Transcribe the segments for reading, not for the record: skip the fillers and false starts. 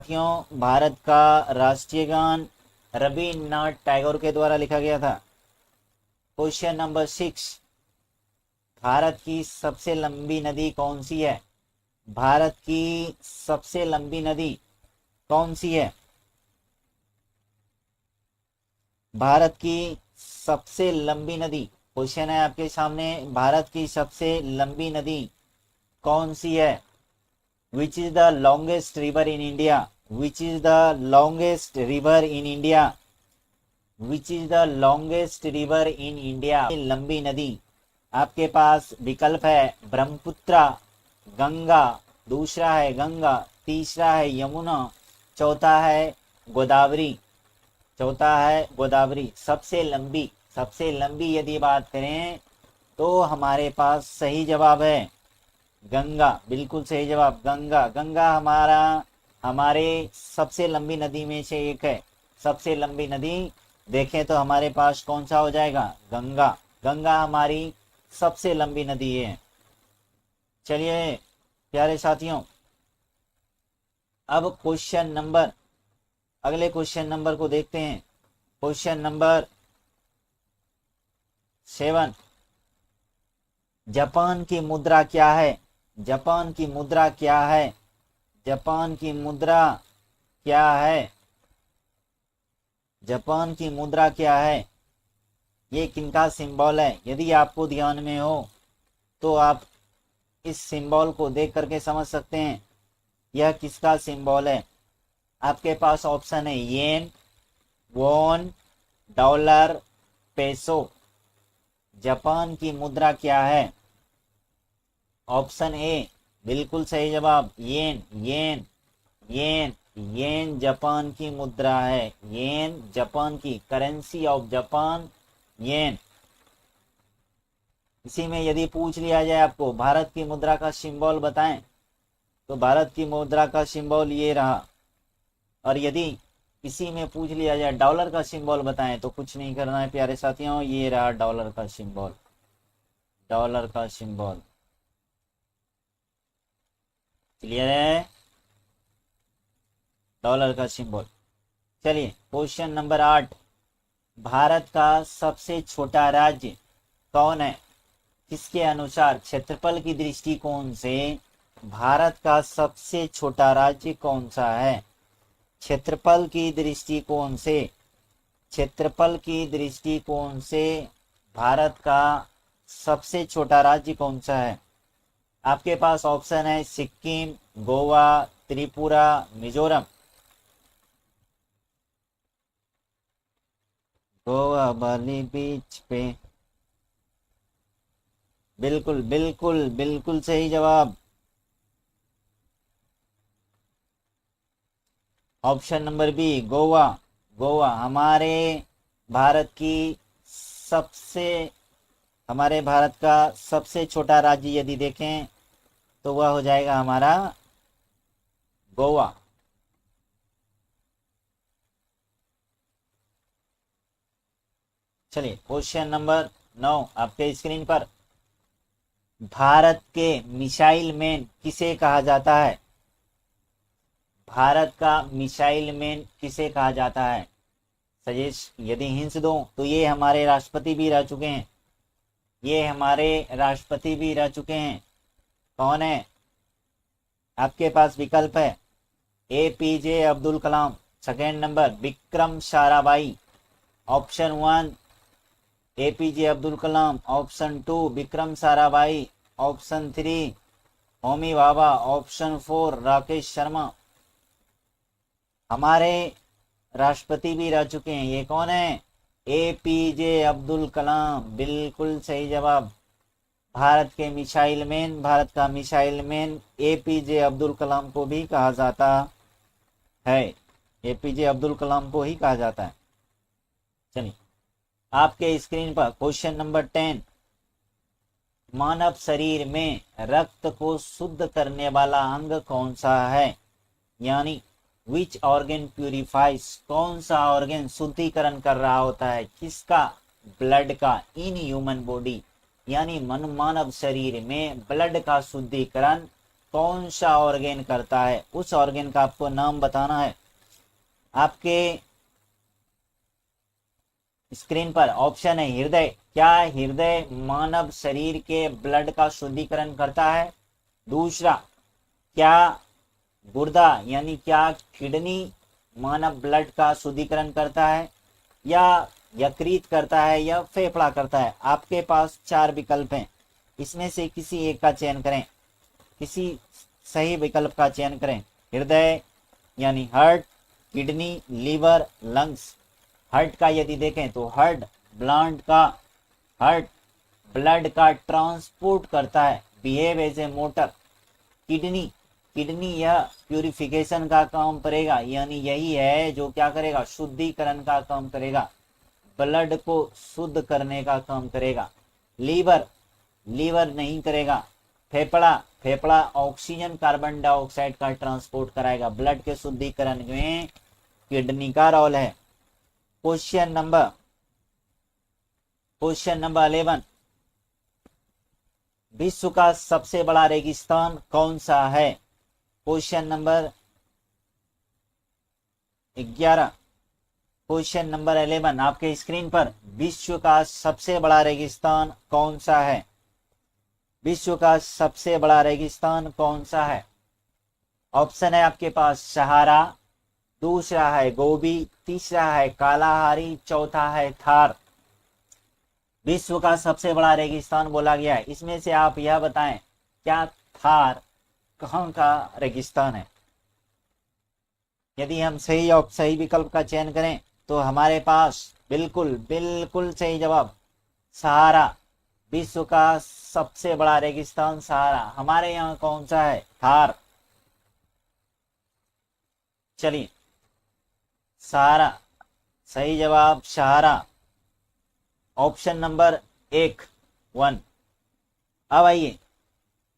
साथियों, भारत का राष्ट्रीय गान रविन्द्रनाथ टैगोर के द्वारा लिखा गया था। क्वेश्चन नंबर 6, भारत की सबसे लंबी नदी कौन सी है? भारत की सबसे लंबी नदी कौन सी है? भारत की सबसे लंबी नदी, क्वेश्चन है आपके सामने, भारत की सबसे लंबी नदी कौन सी है? Which is the longest river in India? Which is the longest river in India? Which is the longest river in India? लंबी नदी, आपके पास विकल्प है ब्रह्मपुत्र, गंगा, दूसरा है गंगा, तीसरा है यमुना, चौथा है गोदावरी। चौथा है गोदावरी। सबसे लंबी यदि बात करें तो हमारे पास सही जवाब है गंगा। बिल्कुल सही जवाब गंगा। गंगा हमारे सबसे लंबी नदी में से एक है। सबसे लंबी नदी देखें तो हमारे पास कौन सा हो जाएगा? गंगा। गंगा हमारी सबसे लंबी नदी है। चलिए प्यारे साथियों, अब अगले क्वेश्चन नंबर को देखते हैं। क्वेश्चन नंबर 7, जापान की मुद्रा क्या है? जापान की मुद्रा क्या है? जापान की मुद्रा क्या है? जापान की मुद्रा क्या है? ये किनका सिंबल है? यदि आपको ध्यान में हो तो आप इस सिंबल को देख करके समझ सकते हैं यह किसका सिंबल है। आपके पास ऑप्शन है येन, वॉन, डॉलर, पेसो। जापान की मुद्रा क्या है? ऑप्शन ए बिल्कुल सही जवाब येन। येन येन येन जापान की मुद्रा है। येन जापान की करेंसी ऑफ जापान, येन। इसी में यदि पूछ लिया जाए आपको भारत की मुद्रा का सिंबल बताएं तो भारत की मुद्रा का सिंबल ये रहा। और यदि इसी में पूछ लिया जाए डॉलर का सिंबल बताएं तो कुछ नहीं करना है प्यारे साथियों, ये रहा डॉलर का सिंबल। डॉलर का सिंबल क्लियर है? डॉलर का सिंबल। चलिए क्वेश्चन नंबर 8, भारत का सबसे छोटा राज्य कौन है? किसके अनुसार क्षेत्रफल की दृष्टिकोण से भारत का सबसे छोटा राज्य कौन सा है? क्षेत्रफल की दृष्टिकोण से भारत का सबसे छोटा राज्य कौन सा है? आपके पास ऑप्शन है सिक्किम, गोवा, त्रिपुरा, मिजोरम। गोवा वाली बीच पे बिल्कुल बिल्कुल बिल्कुल सही जवाब option number B, Goa. Goa हमारे भारत का सबसे छोटा राज्य यदि देखें तो वह हो जाएगा हमारा गोवा। चलिए क्वेश्चन नंबर 9 आपके स्क्रीन पर, भारत के मिसाइल मैन किसे कहा जाता है? भारत का मिसाइल मैन किसे कहा जाता है? सजेस्ट यदि हिंस दूं तो ये हमारे राष्ट्रपति भी रह चुके हैं। कौन है? आपके पास विकल्प है APJ Abdul Kalam, second number Vikram Sarabhai. Option 1 APJ Abdul Kalam, option 2 Vikram Sarabhai, option 3 Homi Bhabha, option 4 Rakesh Sharma. हमारे राष्ट्रपति भी रह चुके हैं, ये कौन है? APJ अब्दुल कलाम। बिल्कुल सही जवाब। भारत का मिसाइल मैन APJ अब्दुल कलाम को भी कहा जाता है। APJ अब्दुल कलाम को ही कहा जाता है। चलिए आपके स्क्रीन पर क्वेश्चन नंबर 10, मानव शरीर में रक्त को शुद्ध करने वाला अंग कौन सा है? यानी विच ऑर्गन प्यूरिफाइज, कौन सा ऑर्गन शुद्धिकरण कर रहा होता है? किसका? ब्लड का। इन ह्यूमन बॉडी यानी मानव शरीर में ब्लड का शुद्धिकरण कौन सा ऑर्गेन करता है, उस ऑर्गेन का आपको नाम बताना है। आपके स्क्रीन पर ऑप्शन है हृदय। क्या हृदय मानव शरीर के ब्लड का शुद्धिकरण करता है? दूसरा, क्या गुर्दा यानी क्या किडनी मानव ब्लड का शुद्धिकरण करता है, या यकृत करता है, या फेफड़ा करता है? आपके पास 4 विकल्प हैं, इसमें से किसी एक का चयन करें, किसी सही विकल्प का चयन करें। हृदय यानी heart, kidney, liver, lungs. Heart का यदि देखें तो हार्ट ब्लड का ट्रांसपोर्ट करता है, behave as a motor. Kidney यह प्यूरिफिकेशन का काम करेगा, यानी यही है जो क्या करेगा, शुद्धिकरण का काम करेगा, ब्लड को शुद्ध करने का काम करेगा। लीवर नहीं करेगा। फेफड़ा ऑक्सीजन कार्बन डाइऑक्साइड का ट्रांसपोर्ट कराएगा। ब्लड के शुद्धिकरण में किडनी का रोल है। क्वेश्चन नंबर 11, विश्व का सबसे बड़ा रेगिस्तान कौन सा है? क्वेश्चन नंबर 11, क्वेश्चन नंबर 11 आपके स्क्रीन पर, विश्व का सबसे बड़ा रेगिस्तान कौन सा है? विश्व का सबसे बड़ा रेगिस्तान कौन सा है? ऑप्शन है आपके पास सहारा, दूसरा है गोबी, तीसरा है कालाहारी, चौथा है थार। विश्व का सबसे बड़ा रेगिस्तान बोला गया है, इसमें से आप यह बताएं क्या थार कहां का रेगिस्तान है? यदि हम सही विकल्प का चयन करें तो हमारे पास बिल्कुल सही जवाब सहारा। विश्व का सबसे बड़ा रेगिस्तान सहारा। हमारे यहाँ कौन सा है? थार। चलिए, सहारा सही जवाब, सहारा। Option number 1। अब आइए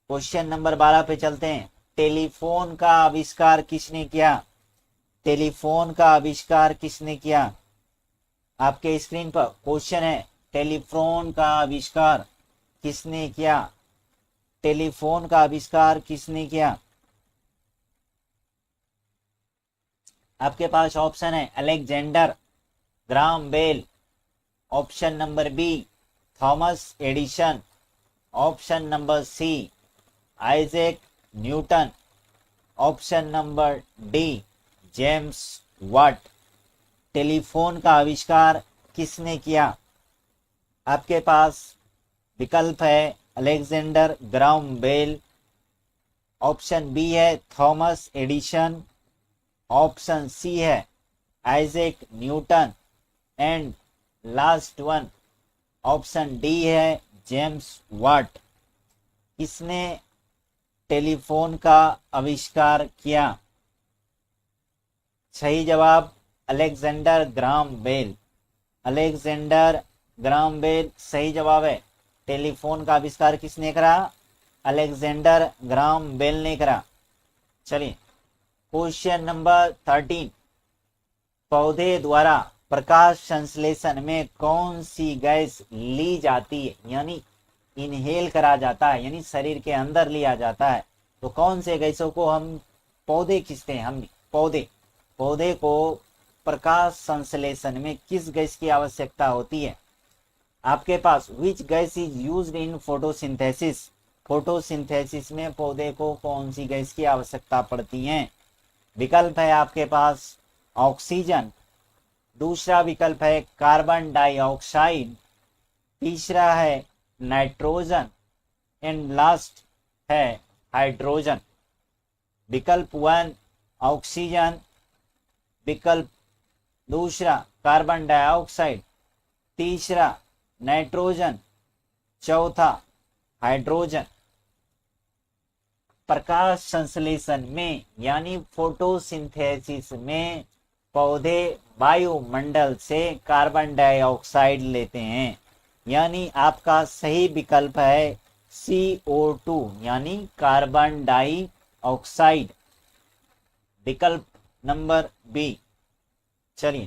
क्वेश्चन नंबर 12 पे चलते हैं। टेलीफोन का आविष्कार किसने किया? टेलीफोन का आविष्कार किसने किया? आपके स्क्रीन पर क्वेश्चन है, टेलीफोन का आविष्कार किसने किया? टेलीफोन का आविष्कार किसने किया? आपके पास ऑप्शन है Alexander Graham Bell, option number B Thomas Edison, option number C Isaac Newton, option number D James Watt. Telephone का आविष्कार किसने किया? आपके पास विकल्प है Alexander Graham Bell, option B है थॉमस एडिसन, ऑप्शन सी है Isaac Newton, and last one option D है जेम्स वाट। किसने टेलीफोन का आविष्कार किया? सही जवाब Alexander Graham Bell. Alexander Graham Bell सही जवाब है। टेलीफोन का आविष्कार किसने करा? अलेक्जेंडर ग्राहम बेल ने करा। चलिए क्वेश्चन नंबर 13, पौधे द्वारा प्रकाश संश्लेषण में कौन सी गैस ली जाती है, यानी इनहेल करा जाता है, यानी शरीर के अंदर लिया जाता है? तो कौन से गैसों को हम पौधे खींचते हैं? हम पौधे को प्रकाश संश्लेषण में किस गैस की आवश्यकता होती है? आपके पास which gas is used in photosynthesis? Photosynthesis में पौधे को कौन सी गैस की आवश्यकता पड़ती है? विकल्प है आपके पास ऑक्सीजन, दूसरा विकल्प है कार्बन डाइऑक्साइड, तीसरा है नाइट्रोजन, एंड लास्ट है हाइड्रोजन। विकल्प 1 ऑक्सीजन, विकल्प दूसरा कार्बन डाइऑक्साइड, तीसरा नाइट्रोजन, चौथा हाइड्रोजन। प्रकाश संश्लेषण में यानी फोटोसिंथेसिस में पौधे वायुमंडल से कार्बन डाइऑक्साइड लेते हैं, यानी आपका सही विकल्प है CO2 यानी कार्बन डाइऑक्साइड, विकल्प नंबर बी। चलिए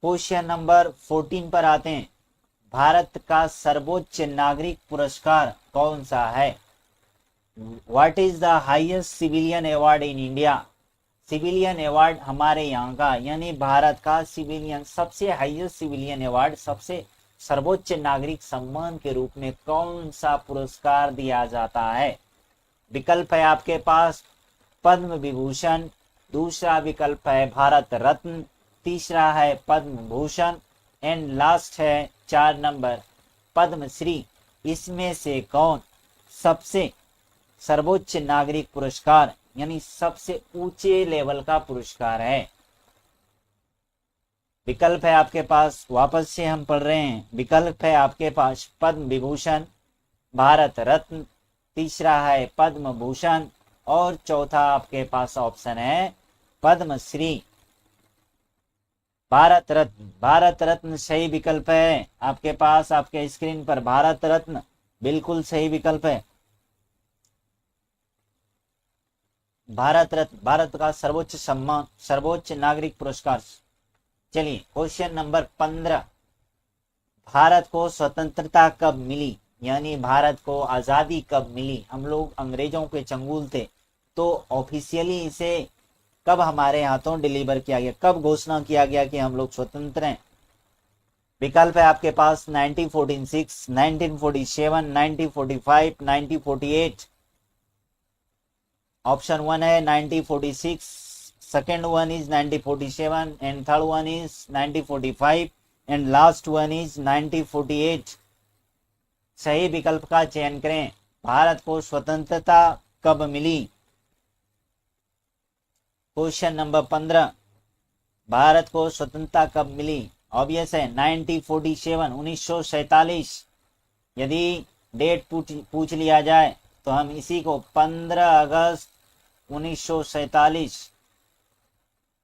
क्वेश्चन नंबर 14 पर आते हैं। भारत का सर्वोच्च नागरिक पुरस्कार कौन सा है? What is the highest civilian award in India? Civilian award हमारे यहाँ का यानी भारत का सिविलियन सबसे हाईएस्ट सिविलियन अवार्ड, सबसे सर्वोच्च नागरिक सम्मान के रूप में कौन सा पुरस्कार दिया जाता है? विकल्प है आपके पास पद्म विभूषण, दूसरा विकल्प है भारत रत्न, तीसरा है पद्म भूषण एंड लास्ट है 4 नंबर पद्मश्री। इसमें से कौन सबसे सर्वोच्च नागरिक पुरस्कार यानी सबसे ऊंचे लेवल का पुरस्कार है? विकल्प है आपके पास, वापस से हम पढ़ रहे हैं, विकल्प है आपके पास पद्म विभूषण, भारत रत्न, तीसरा है पद्म भूषण और चौथा आपके पास ऑप्शन है पद्मश्री। भारत रत्न, भारत रत्न सही विकल्प है आपके पास, आपके स्क्रीन पर भारत रत्न बिल्कुल सही विकल्प है। भारत रत्न भारत का सर्वोच्च सम्मान, सर्वोच्च नागरिक पुरस्कार। चलिए क्वेश्चन नंबर 15, भारत को स्वतंत्रता कब मिली यानी भारत को आजादी कब मिली? हम लोग अंग्रेजों के चंगुल थे, तो ऑफिशियली इसे कब हमारे हाथों डिलीवर किया गया, कब घोषणा किया गया कि हम लोग स्वतंत्र हैं? विकल्प है आपके पास 1946, 1947, 1945, 1948। ऑप्शन 1 है 1946, second one is 1947 and third one is 1945 and last one is 1948। सही विकल्प का चयन करें। भारत को स्वतंत्रता कब मिली? क्वेश्चन नंबर 15, भारत को स्वतंत्रता कब मिली? ऑब्वियस है 1947, 1947। यदि डेट पूछ लिया जाए तो हम इसी को 15 अगस्त 1947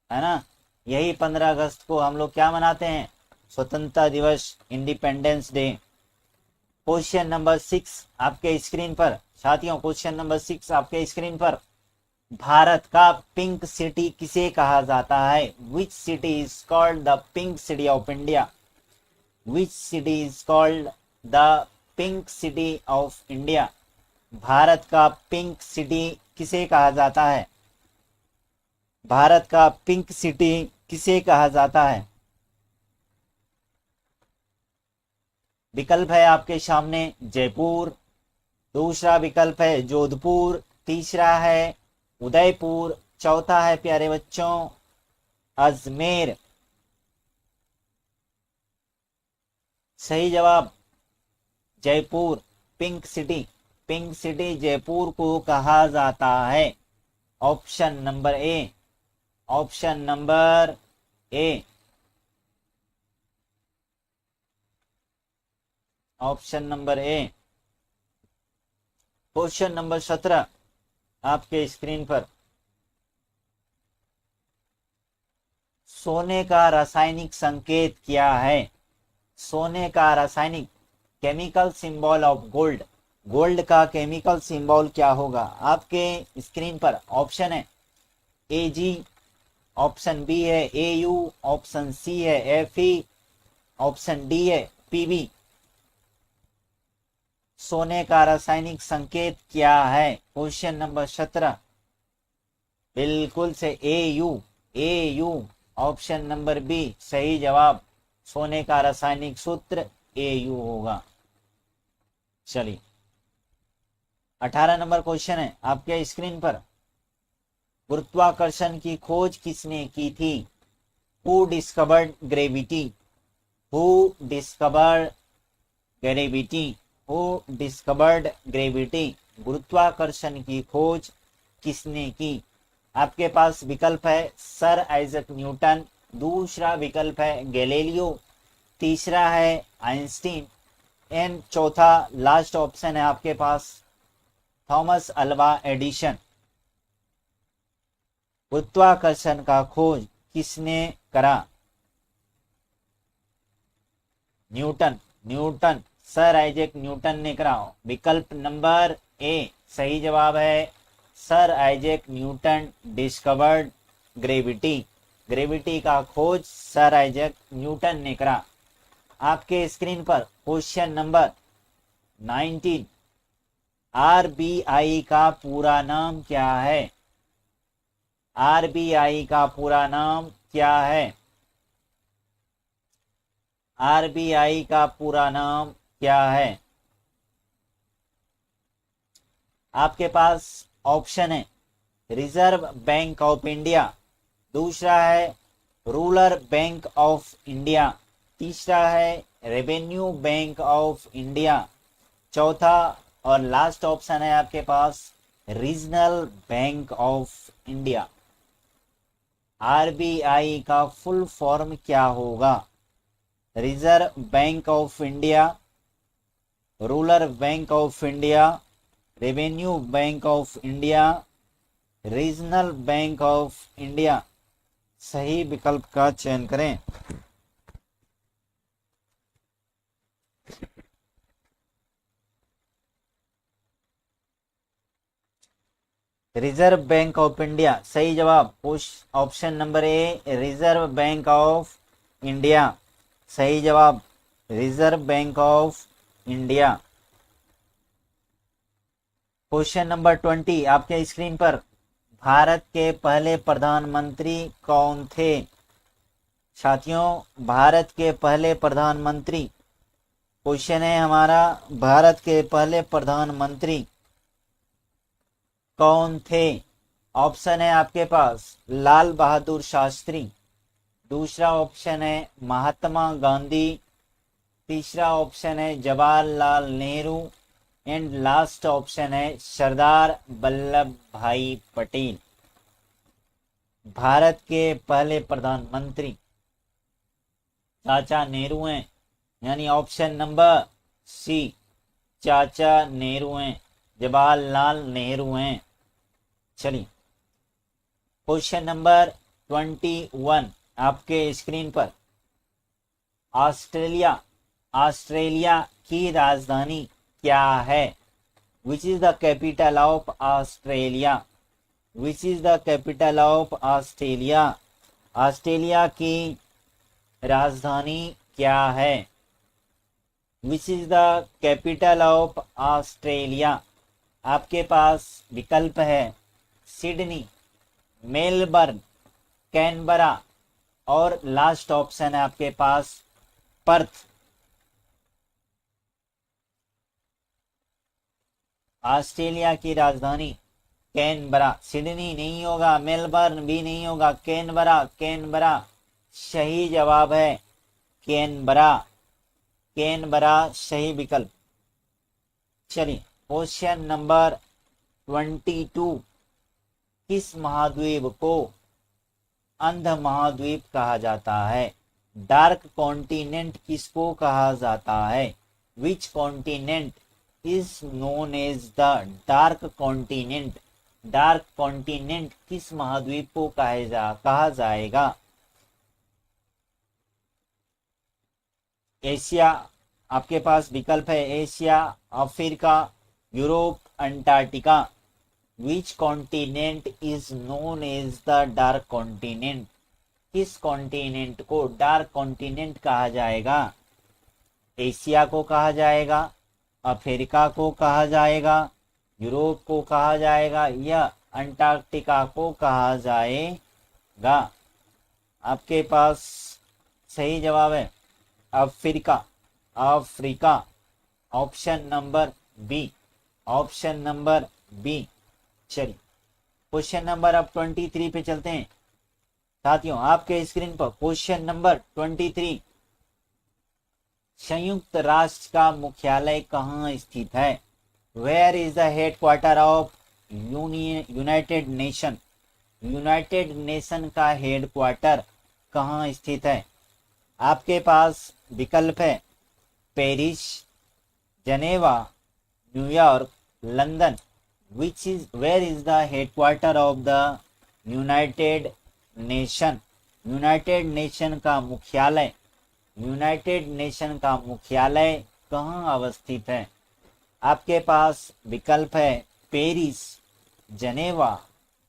है ना, यही 15 अगस्त को हम लोग क्या मनाते हैं? स्वतंत्रता दिवस, इंडिपेंडेंस डे। क्वेश्चन नंबर 6 आपके स्क्रीन पर साथियों, क्वेश्चन नंबर 6 आपके स्क्रीन पर, भारत का पिंक सिटी किसे कहा जाता है? Which city is called the pink city of India? Which city is called the pink city of India? Bharat का पिंक सिटी किसे कहा जाता है? भारत का पिंक सिटी किसे कहा जाता है? विकल्प है आपके सामने जयपुर, दूसरा विकल्प है जोधपुर, तीसरा है उदयपुर, चौथा है प्यारे बच्चों अजमेर। सही जवाब Jaipur, pink city. Pink city Jaipur को कहा जाता है। ऑप्शन नंबर ए, ऑप्शन नंबर ए, ऑप्शन नंबर ए। क्वेश्चन नंबर 17 आपके स्क्रीन पर, सोने का रासायनिक संकेत क्या है? सोने का रासायनिक, chemical symbol of gold, gold का केमिकल सिंबल क्या होगा? आपके स्क्रीन पर ऑप्शन है AG, ऑप्शन बी है AU, ऑप्शन सी है Fe, ऑप्शन डी है PB। सोने का रासायनिक संकेत क्या है? क्वेश्चन नंबर 17 बिल्कुल से AU, ऑप्शन नंबर बी सही जवाब। सोने का रासायनिक सूत्र AU होगा। चलिए 18 नंबर क्वेश्चन है आपके स्क्रीन पर, गुरुत्वाकर्षण की खोज किसने की थी? Who discovered gravity? Who discovered gravity? Who discovered gravity? गुरुत्वाकर्षण की खोज किसने की? आपके पास विकल्प है सर आइजक न्यूटन, दूसरा विकल्प है गैलीलियो, तीसरा है आइंस्टीन एंड चौथा लास्ट ऑप्शन है आपके पास थॉमस अल्वा एडिशन। गुरुत्वाकर्षण का खोज किसने करा? न्यूटन, सर आइजैक न्यूटन ने करा। विकल्प नंबर ए सही जवाब है, sir Isaac Newton discovered gravity. Gravity का खोज सर आइजैक न्यूटन ने करा। आपके स्क्रीन पर क्वेश्चन नंबर 19 आरबीआई का पूरा नाम क्या है? आरबीआई का पूरा नाम क्या है? आरबीआई का पूरा नाम क्या है? आपके पास ऑप्शन है रिजर्व बैंक ऑफ इंडिया, दूसरा है रूरल बैंक ऑफ इंडिया, तीसरा है रेवेन्यू बैंक ऑफ इंडिया, चौथा और लास्ट ऑप्शन है आपके पास regional bank of India. RBI का फुल फॉर्म क्या होगा? Reserve bank of India, rural bank of India, revenue bank of India, regional bank of India. सही विकल्प का चयन करें। रिजर्व बैंक ऑफ इंडिया सही जवाब। Option number a reserve bank of India सही जवाब। Reserve bank of India. Question number 20 आपके स्क्रीन पर, भारत के पहले प्रधानमंत्री कौन थे? साथियों, भारत के पहले प्रधानमंत्री, क्वेश्चन है हमारा, भारत के पहले प्रधानमंत्री कौन थे? ऑप्शन है आपके पास लाल बहादुर शास्त्री, दूसरा ऑप्शन है महात्मा गांधी, तीसरा ऑप्शन है Jawaharlal Nehru and last option है सरदार वल्लभ भाई पटेल। भारत के पहले प्रधानमंत्री चाचा नेहरू हैं, यानी ऑप्शन नंबर सी चाचा नेहरू हैं, जवाहरलाल नेहरू हैं। चलिए क्वेश्चन नंबर 21 आपके स्क्रीन पर, ऑस्ट्रेलिया की राजधानी क्या है? Which is the capital of Australia? Which is the capital of Australia? Australia की राजधानी क्या है? Which is the capital of Australia? आपके पास विकल्प है सिडनी, मेलबर्न, कैनबरा और लास्ट ऑप्शन है आपके पास पर्थ। ऑस्ट्रेलिया की राजधानी कैनबरा, सिडनी नहीं होगा, मेलबर्न भी नहीं होगा, कैनबरा, कैनबरा सही जवाब है। कैनबरा, कैनबरा सही विकल्प। चलिए क्वेश्चन नंबर 22, किस महाद्वीप को अंध महाद्वीप कहा जाता है? डार्क कॉन्टिनेंट किसको कहा जाता है? Which continent is known as the dark continent? Dark continent किस महाद्वीप को कहा जाएगा? एशिया, आपके पास विकल्प है Asia, Africa, Europe, Antarctica. Which continent is known as the dark continent? किस कॉन्टिनेंट को डार्क कॉन्टिनेंट कहा जाएगा? एशिया को कहा जाएगा, अफ्रीका को कहा जाएगा, यूरोप को कहा जाएगा या अंटार्कटिका को कहा जाएगा? आपके पास सही जवाब है Africa, Africa option number B, option number B. चलिए क्वेश्चन नंबर अब 23 पे चलते हैं। साथियों आपके स्क्रीन पर क्वेश्चन नंबर 23, संयुक्त राष्ट्र का मुख्यालय कहाँ स्थित है? Where is the headquarter of United Nation? United Nation का हेडक्वार्टर कहाँ स्थित है? आपके पास विकल्प है Paris, Geneva, New York, London. Where is the headquarter of the United Nation? United Nation का मुख्यालय, यूनाइटेड नेशन का मुख्यालय कहाँ अवस्थित है? आपके पास विकल्प है Paris, Geneva,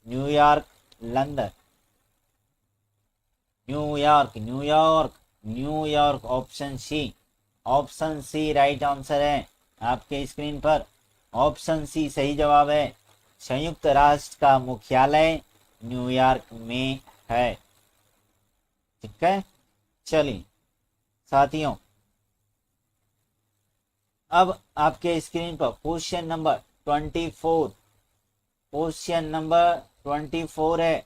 New York, London. New York, New York, New York option C, option C right answer है आपके स्क्रीन पर। ऑप्शन सी सही जवाब है। संयुक्त राष्ट्र का मुख्यालय न्यूयॉर्क में है। ठीक है, चलिए साथियों, अब आपके स्क्रीन पर क्वेश्चन नंबर 24, क्वेश्चन नंबर 24 है,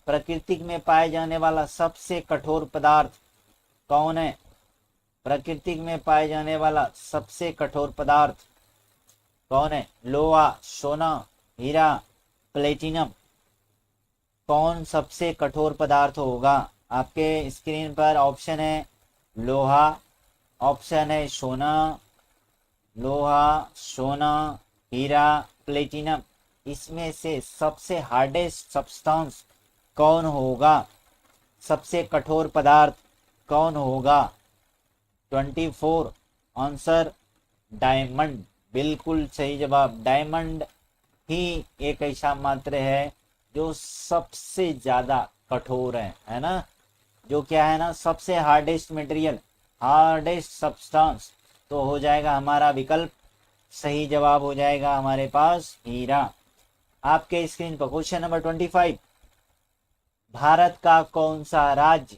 प्रकृति में पाए जाने वाला सबसे कठोर पदार्थ कौन है? प्रकृति में पाए जाने वाला सबसे कठोर पदार्थ कौन है? लोहा, सोना, हीरा, प्लेटिनम, कौन सबसे कठोर पदार्थ होगा? आपके स्क्रीन पर ऑप्शन है लोहा, ऑप्शन है सोना, लोहा, सोना, हीरा, प्लेटिनम, इसमें से सबसे हार्डेस्ट सब्सटेंस कौन होगा? सबसे कठोर पदार्थ कौन होगा? 24 आंसर डायमंड, बिल्कुल सही जवाब। डायमंड ही एक ऐसा मात्र है जो सबसे ज्यादा कठोर है ना, जो क्या है ना, सबसे हार्डेस्ट मटेरियल, हार्डेस्ट सब्सटेंस, तो हो जाएगा हमारा विकल्प सही जवाब, हो जाएगा हमारे पास हीरा। आपके स्क्रीन पर क्वेश्चन नंबर 25, भारत का कौन सा राज्य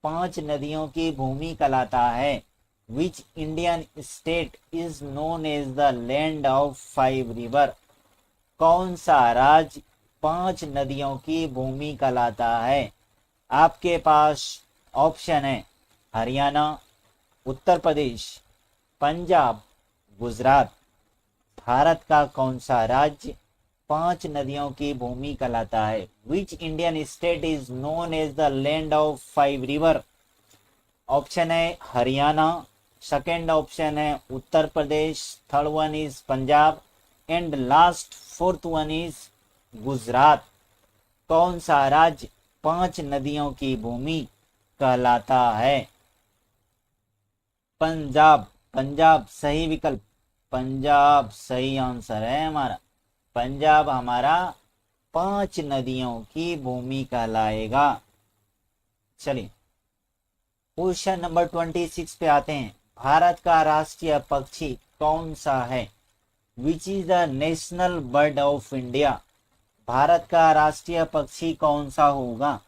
5 नदियों की भूमि कहलाता है? Which Indian state is known as the land of 5 river? कौन सा राज्य 5 नदियों की भूमि कहलाता है? आपके पास ऑप्शन है हरियाणा, उत्तर प्रदेश, पंजाब, गुजरात। भारत का कौन सा राज्य 5 नदियों की भूमि कहलाता है? Which Indian state is known as the land of 5 river? Option है हरियाणा, सेकेंड ऑप्शन है Uttar Pradesh, third one is Punjab and last fourth one is Gujarat. कौन सा राज्य 5 नदियों की भूमि कहलाता है? पंजाब, पंजाब सही विकल्प, पंजाब सही आंसर है हमारा। पंजाब हमारा 5 नदियों की भूमि कहलाएगा। चलिए क्वेश्चन नंबर 26 पे आते हैं। भारत का राष्ट्रीय पक्षी कौन सा है? Which is the national bird of India? Bharat का राष्ट्रीय पक्षी कौन सा होगा?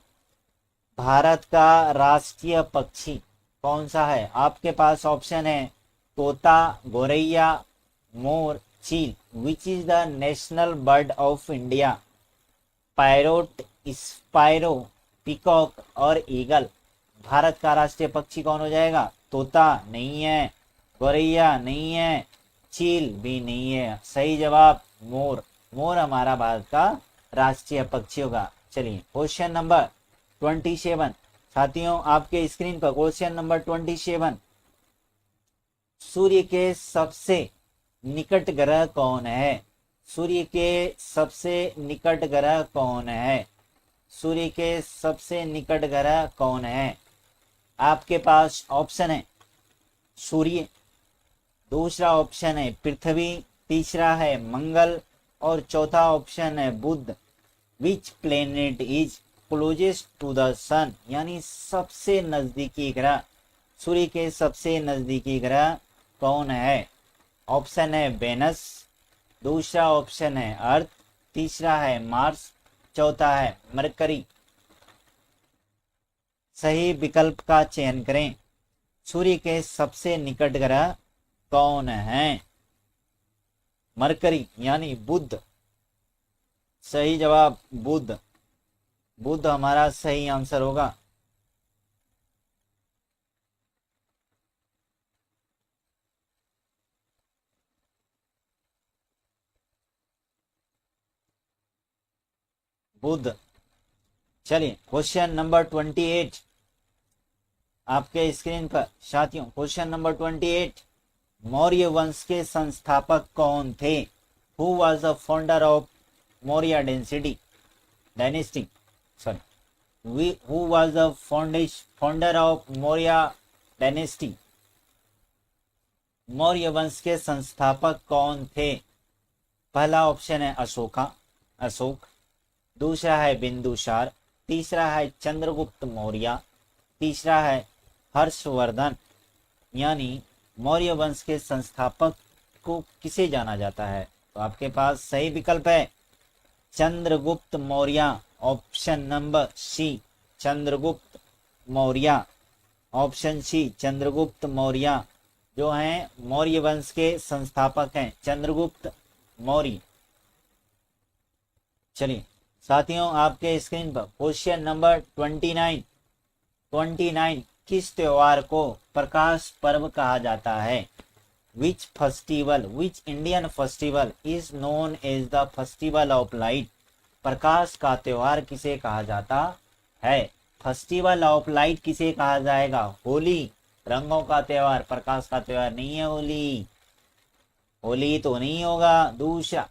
भारत का राष्ट्रीय पक्षी कौन सा है? आपके पास ऑप्शन है तोता, गोरैया, मोर, चील। Which is the national bird of India? Parrot, sparrow, peacock और ईगल। भारत का राष्ट्रीय पक्षी कौन हो जाएगा? तोता नहीं है, गोरैया नहीं है, चील भी नहीं है। सही जवाब मोर, मोर हमारा भारत का राष्ट्रीय पक्षी होगा। चलिए क्वेश्चन नंबर 27 साथियों, आपके स्क्रीन पर क्वेश्चन नंबर 27, सूर्य के सबसे निकट ग्रह कौन है? सूर्य के सबसे निकट ग्रह कौन है? सूर्य के सबसे निकट ग्रह कौन है? आपके पास ऑप्शन है सूर्य, दूसरा ऑप्शन है पृथ्वी, तीसरा है मंगल और चौथा ऑप्शन है बुध। Which planet is closest to the sun? यानी सबसे नजदीकी ग्रह, सूर्य के सबसे नजदीकी ग्रह कौन है? ऑप्शन है वेनस, दूसरा ऑप्शन है अर्थ, तीसरा है मार्स, चौथा है मरकरी। सही विकल्प का चयन करें। सूर्य के सबसे निकट ग्रह कौन है? मरकरी यानी बुध। सही जवाब बुध, बुध हमारा सही आंसर होगा। बुध। चलिए क्वेश्चन नंबर 28 आपके स्क्रीन पर साथियों, क्वेश्चन नंबर 28, मौर्य वंश के संस्थापक कौन थे? Who was the founder of Maurya dynasty? Sorry, who was the founder of Maurya dynasty? Maurya वंश के संस्थापक कौन थे? पहला ऑप्शन है अशोक, दूसरा है बिंदुसार, तीसरा है चंद्रगुप्त मौर्य, तीसरा है हर्षवर्धन। यानी मौर्य वंश के संस्थापक को किसे जाना जाता है? तो आपके पास सही विकल्प है Chandragupta Maurya, option number C Chandragupta Maurya, option C Chandragupta Maurya जो हैं मौर्य वंश के संस्थापक हैं चंद्रगुप्त मौर्य। चलिए साथियों, आपके स्क्रीन पर क्वेश्चन नंबर 29 किस त्योहार को प्रकाश पर्व कहा जाता है? Which Indian festival is known as the festival of light? प्रकाश का त्योहार किसे कहा जाता है? फेस्टिवल ऑफ लाइट किसे कहा जाएगा? होली, रंगों का त्योहार, प्रकाश का त्योहार नहीं है होली। होली तो नहीं होगा। दूसरा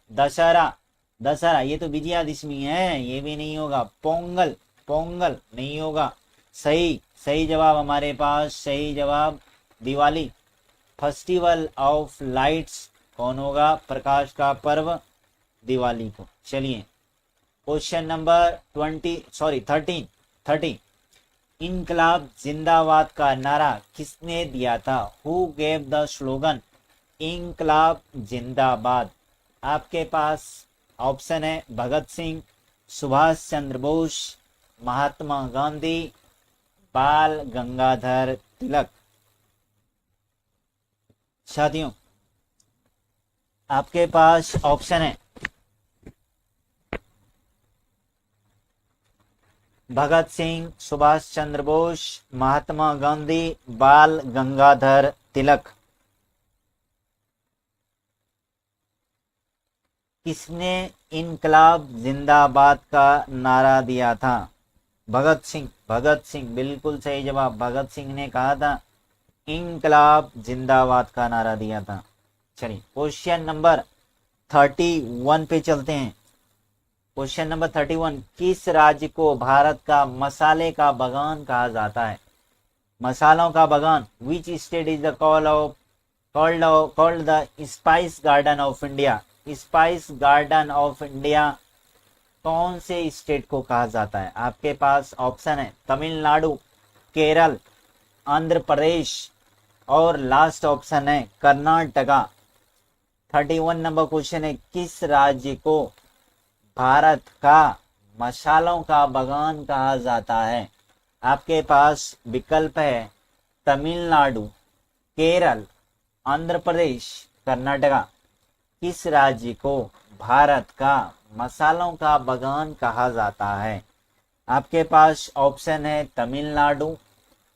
दशहरा ये तो विजयादशमी है, ये भी नहीं होगा। पोंगल नहीं होगा। सही जवाब हमारे पास, सही जवाब दिवाली। फेस्टिवल ऑफ लाइट्स कौन होगा? प्रकाश का पर्व दिवाली को। चलिए क्वेश्चन नंबर 30 इनकलाब जिंदाबाद का नारा किसने दिया था? हु गेव द स्लोगन इनकलाब जिंदाबाद? आपके पास ऑप्शन है भगत सिंह, सुभाष चंद्र बोस, महात्मा गांधी, बाल गंगाधर तिलक। साथियों आपके पास ऑप्शन है भगत सिंह, सुभाष चंद्र बोस, महात्मा गांधी, बाल गंगाधर तिलक। किसने इनकलाब जिंदाबाद का नारा दिया था? भगत सिंह बिल्कुल सही जवाब। भगत सिंह ने कहा था इनकलाब जिंदाबाद का नारा दिया था। चलिए क्वेश्चन नंबर 31 पे चलते हैं। क्वेश्चन नंबर 31 किस राज्य को भारत का मसाले का बागान कहा जाता है? मसालों का बागान। Which state is the called the spice garden of India? Spice garden of India कौन से स्टेट को कहा जाता है? आपके पास ऑप्शन है तमिलनाडु, केरल, आंध्र प्रदेश और लास्ट ऑप्शन है कर्नाटका। 31 नंबर क्वेश्चन है किस राज्य को भारत का मसालों का बागान कहा जाता है? आपके पास विकल्प है तमिलनाडु, केरल, आंध्र प्रदेश, कर्नाटका। किस राज्य को भारत का मसालों का बागान कहा जाता है? आपके पास ऑप्शन है तमिलनाडु,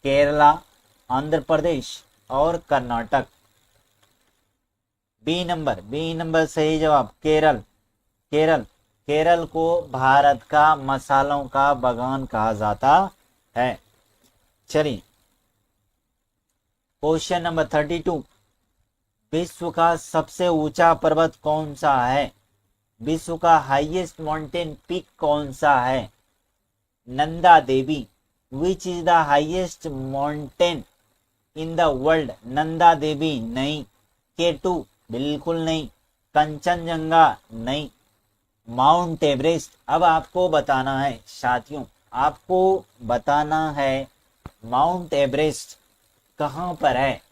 केरला, आंध्र प्रदेश और कर्नाटक। बी नंबर सही जवाब केरल को भारत का मसालों का बागान कहा जाता है। चलिए क्वेश्चन नंबर 32 विश्व का सबसे ऊंचा पर्वत कौन सा है? विश्व का हाईएस्ट माउंटेन पीक कौन सा है? Nanda Devi. Which is the highest mountain in the world? Nanda Devi नहीं। K2 बिल्कुल नहीं। कंचनजंगा नहीं। Mount Everest. अब आपको बताना है साथियों, आपको बताना है माउंट एवरेस्ट कहाँ पर है,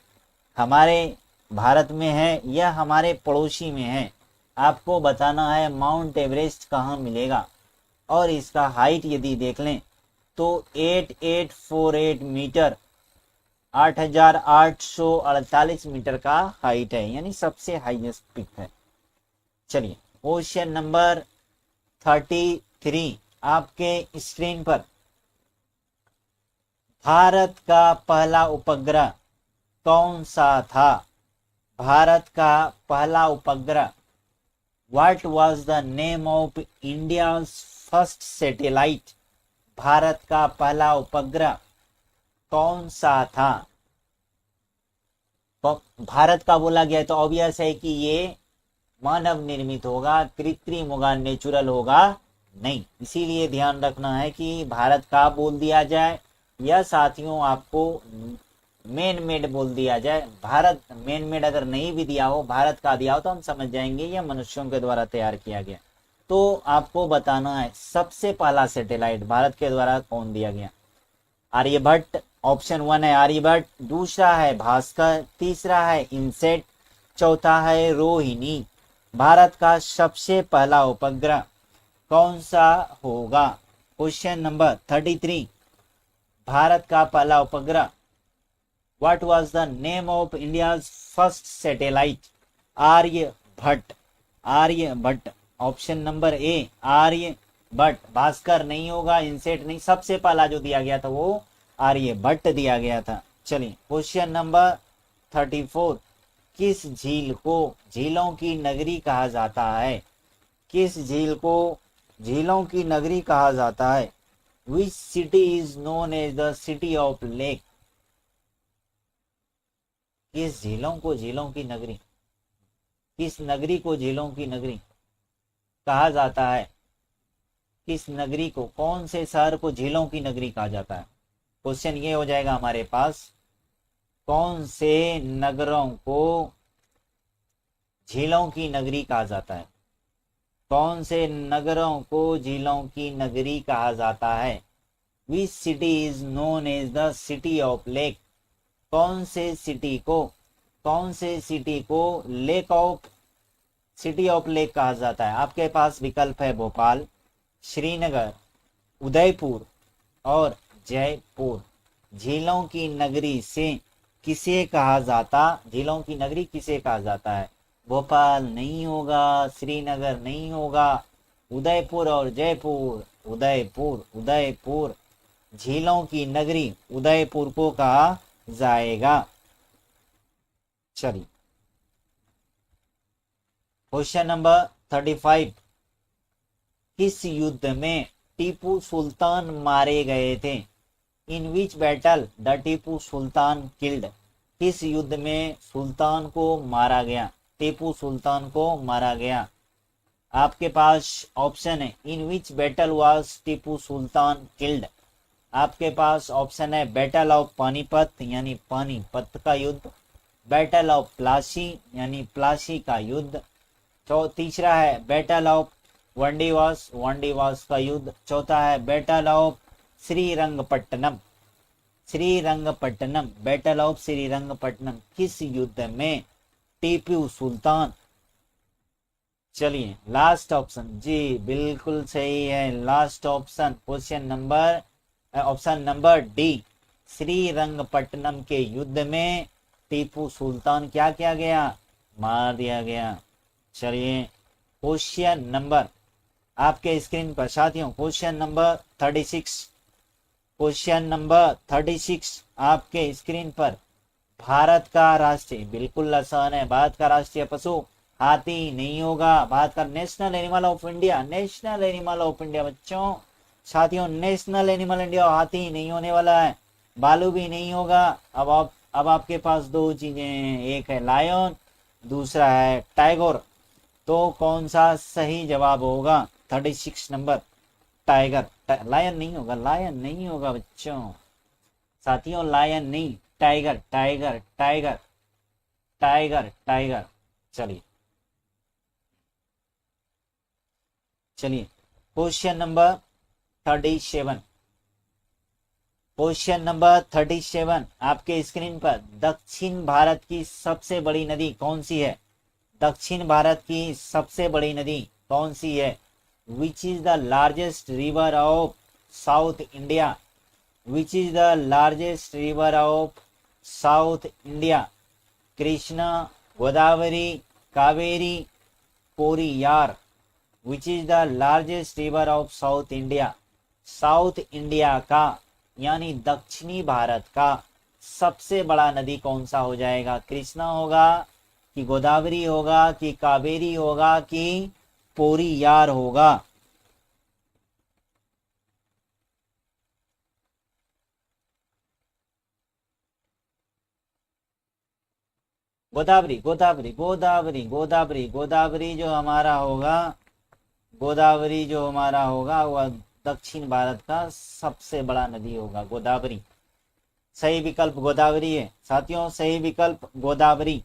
हमारे भारत में है या हमारे पड़ोसी में है। आपको बताना है माउंट एवरेस्ट कहाँ मिलेगा। और इसका हाइट यदि देख लें तो 8848 मीटर, 8848 मीटर का हाइट है, यानी सबसे हाईएस्ट पिक है। चलिए क्वेश्चन नंबर 33 आपके स्क्रीन पर। भारत का पहला उपग्रह कौन सा था? भारत का पहला उपग्रह। What was the name of India's first satellite? Bharat का पहला उपग्रह कौन सा था? तो भारत का बोला गया तो ऑब्वियस है कि ये मानव निर्मित होगा, कृत्रिम होगा, नेचुरल होगा नहीं। इसीलिए ध्यान रखना है कि भारत का बोल दिया जाए या साथियों आपको मेन मेड बोल दिया जाए। भारत मेन मेड अगर नहीं भी दिया हो, भारत का दिया हो तो हम समझ जाएंगे यह मनुष्यों के द्वारा तैयार किया गया। तो आपको बताना है सबसे पहला सैटेलाइट भारत के द्वारा कौन दिया गया। आर्यभट्ट, ऑप्शन 1 है आर्यभट्ट, दूसरा है भास्कर, तीसरा है इनसेट, चौथा है रोहिणी। भारत का सबसे पहला उपग्रह कौन सा होगा? क्वेश्चन नंबर 33, भारत का पहला उपग्रह। What was the name of India's first satellite? Aryabhata, Aryabhata. Option number A Aryabhata. Bhaskara नहीं होगा, इनसेट नहीं, सबसे पहला जो दिया गया था वो आर्यभट्ट दिया गया था। चलिए क्वेश्चन नंबर 34, किस झील को झीलों की नगरी कहा जाता है? किस झील को झीलों की नगरी कहा जाता है? Which city is known as the city of lake? किस झीलों को झीलों की नगरी, किस नगरी को झीलों की नगरी कहा जाता है? किस नगरी को, कौन से शहर को झीलों की नगरी कहा जाता है? क्वेश्चन ये हो जाएगा हमारे पास, कौन से नगरों को झीलों की नगरी कहा जाता है? कौन से नगरों को झीलों की नगरी कहा जाता है? Which city is known as the city of lake? कौन से सिटी को, कौन से सिटी को lake of, city of lake कहा जाता है? आपके पास विकल्प है भोपाल, श्रीनगर, उदयपुर और जयपुर। झीलों की नगरी से किसे कहा जाता, झीलों की नगरी किसे कहा जाता है? भोपाल नहीं होगा, श्रीनगर नहीं होगा, उदयपुर और जयपुर। उदयपुर, उदयपुर, झीलों की नगरी उदयपुर को कहा जाएगा। चलिए क्वेश्चन नंबर 35, किस युद्ध में टीपू सुल्तान मारे गए थे? In which battle the Tipu Sultan killed? किस युद्ध में सुल्तान को मारा गया, टीपू सुल्तान को मारा गया? आपके पास ऑप्शन है, in which battle was Tipu Sultan killed? आपके पास ऑप्शन है बैटल ऑफ पानीपत यानी पानीपत का युद्ध, बैटल ऑफ प्लासी यानी प्लासी का युद्ध, तीसरा है बैटल ऑफ वंडीवास, वंडीवास का युद्ध, चौथा है battle of Srirangapatnam, Srirangapatnam, battle of Srirangapatnam. किस युद्ध में टीपू सुल्तान, चलिए लास्ट ऑप्शन, जी बिल्कुल सही है, last option, question number option number D, Srirangapatnam के युद्ध में टीपू सुल्तान क्या किया गया? मार दिया गया। चलिए क्वेश्चन नंबर आपके स्क्रीन पर साथियों, क्वेश्चन नंबर 36, क्वेश्चन नंबर 36 आपके स्क्रीन पर, भारत का राष्ट्रीय, बिल्कुल आसान है, भारत का राष्ट्रीय पशु हाथी नहीं होगा। भारत का national animal of India, national animal of India बच्चों, साथियों नेशनल एनिमल इंडिया हाथी नहीं होने वाला है, भालू भी नहीं होगा। अब आपके पास दो चीजें हैं, एक है लायन, दूसरा है टाइगर। तो कौन सा सही जवाब होगा? 36 नंबर टाइगर, लायन नहीं होगा, लायन नहीं होगा बच्चों, साथियों लायन नहीं, tiger, tiger, tiger, tiger, tiger. चलिए चलिए क्वेश्चन नंबर 37, क्वेश्चन नंबर 37 आपके स्क्रीन पर, दक्षिण भारत की सबसे बड़ी नदी कौन सी है? दक्षिण भारत की सबसे बड़ी नदी कौन सी है? Which is the largest river of South India? Which is the largest river of South India? Krishna, Godavari, Kaveri, कोरियार। Which is the largest river of South India? South India का यानी दक्षिणी भारत का सबसे बड़ा नदी कौन सा हो जाएगा? कृष्णा होगा कि गोदावरी होगा कि कावेरी होगा कि कोरियार होगा? गोदावरी, गोदावरी, गोदावरी, गोदावरी, गोदावरी जो हमारा होगा, गोदावरी जो हमारा होगा वह दक्षिण भारत का सबसे बड़ा नदी होगा, गोदावरी। सही विकल्प गोदावरी है साथियों, सही विकल्प गोदावरी।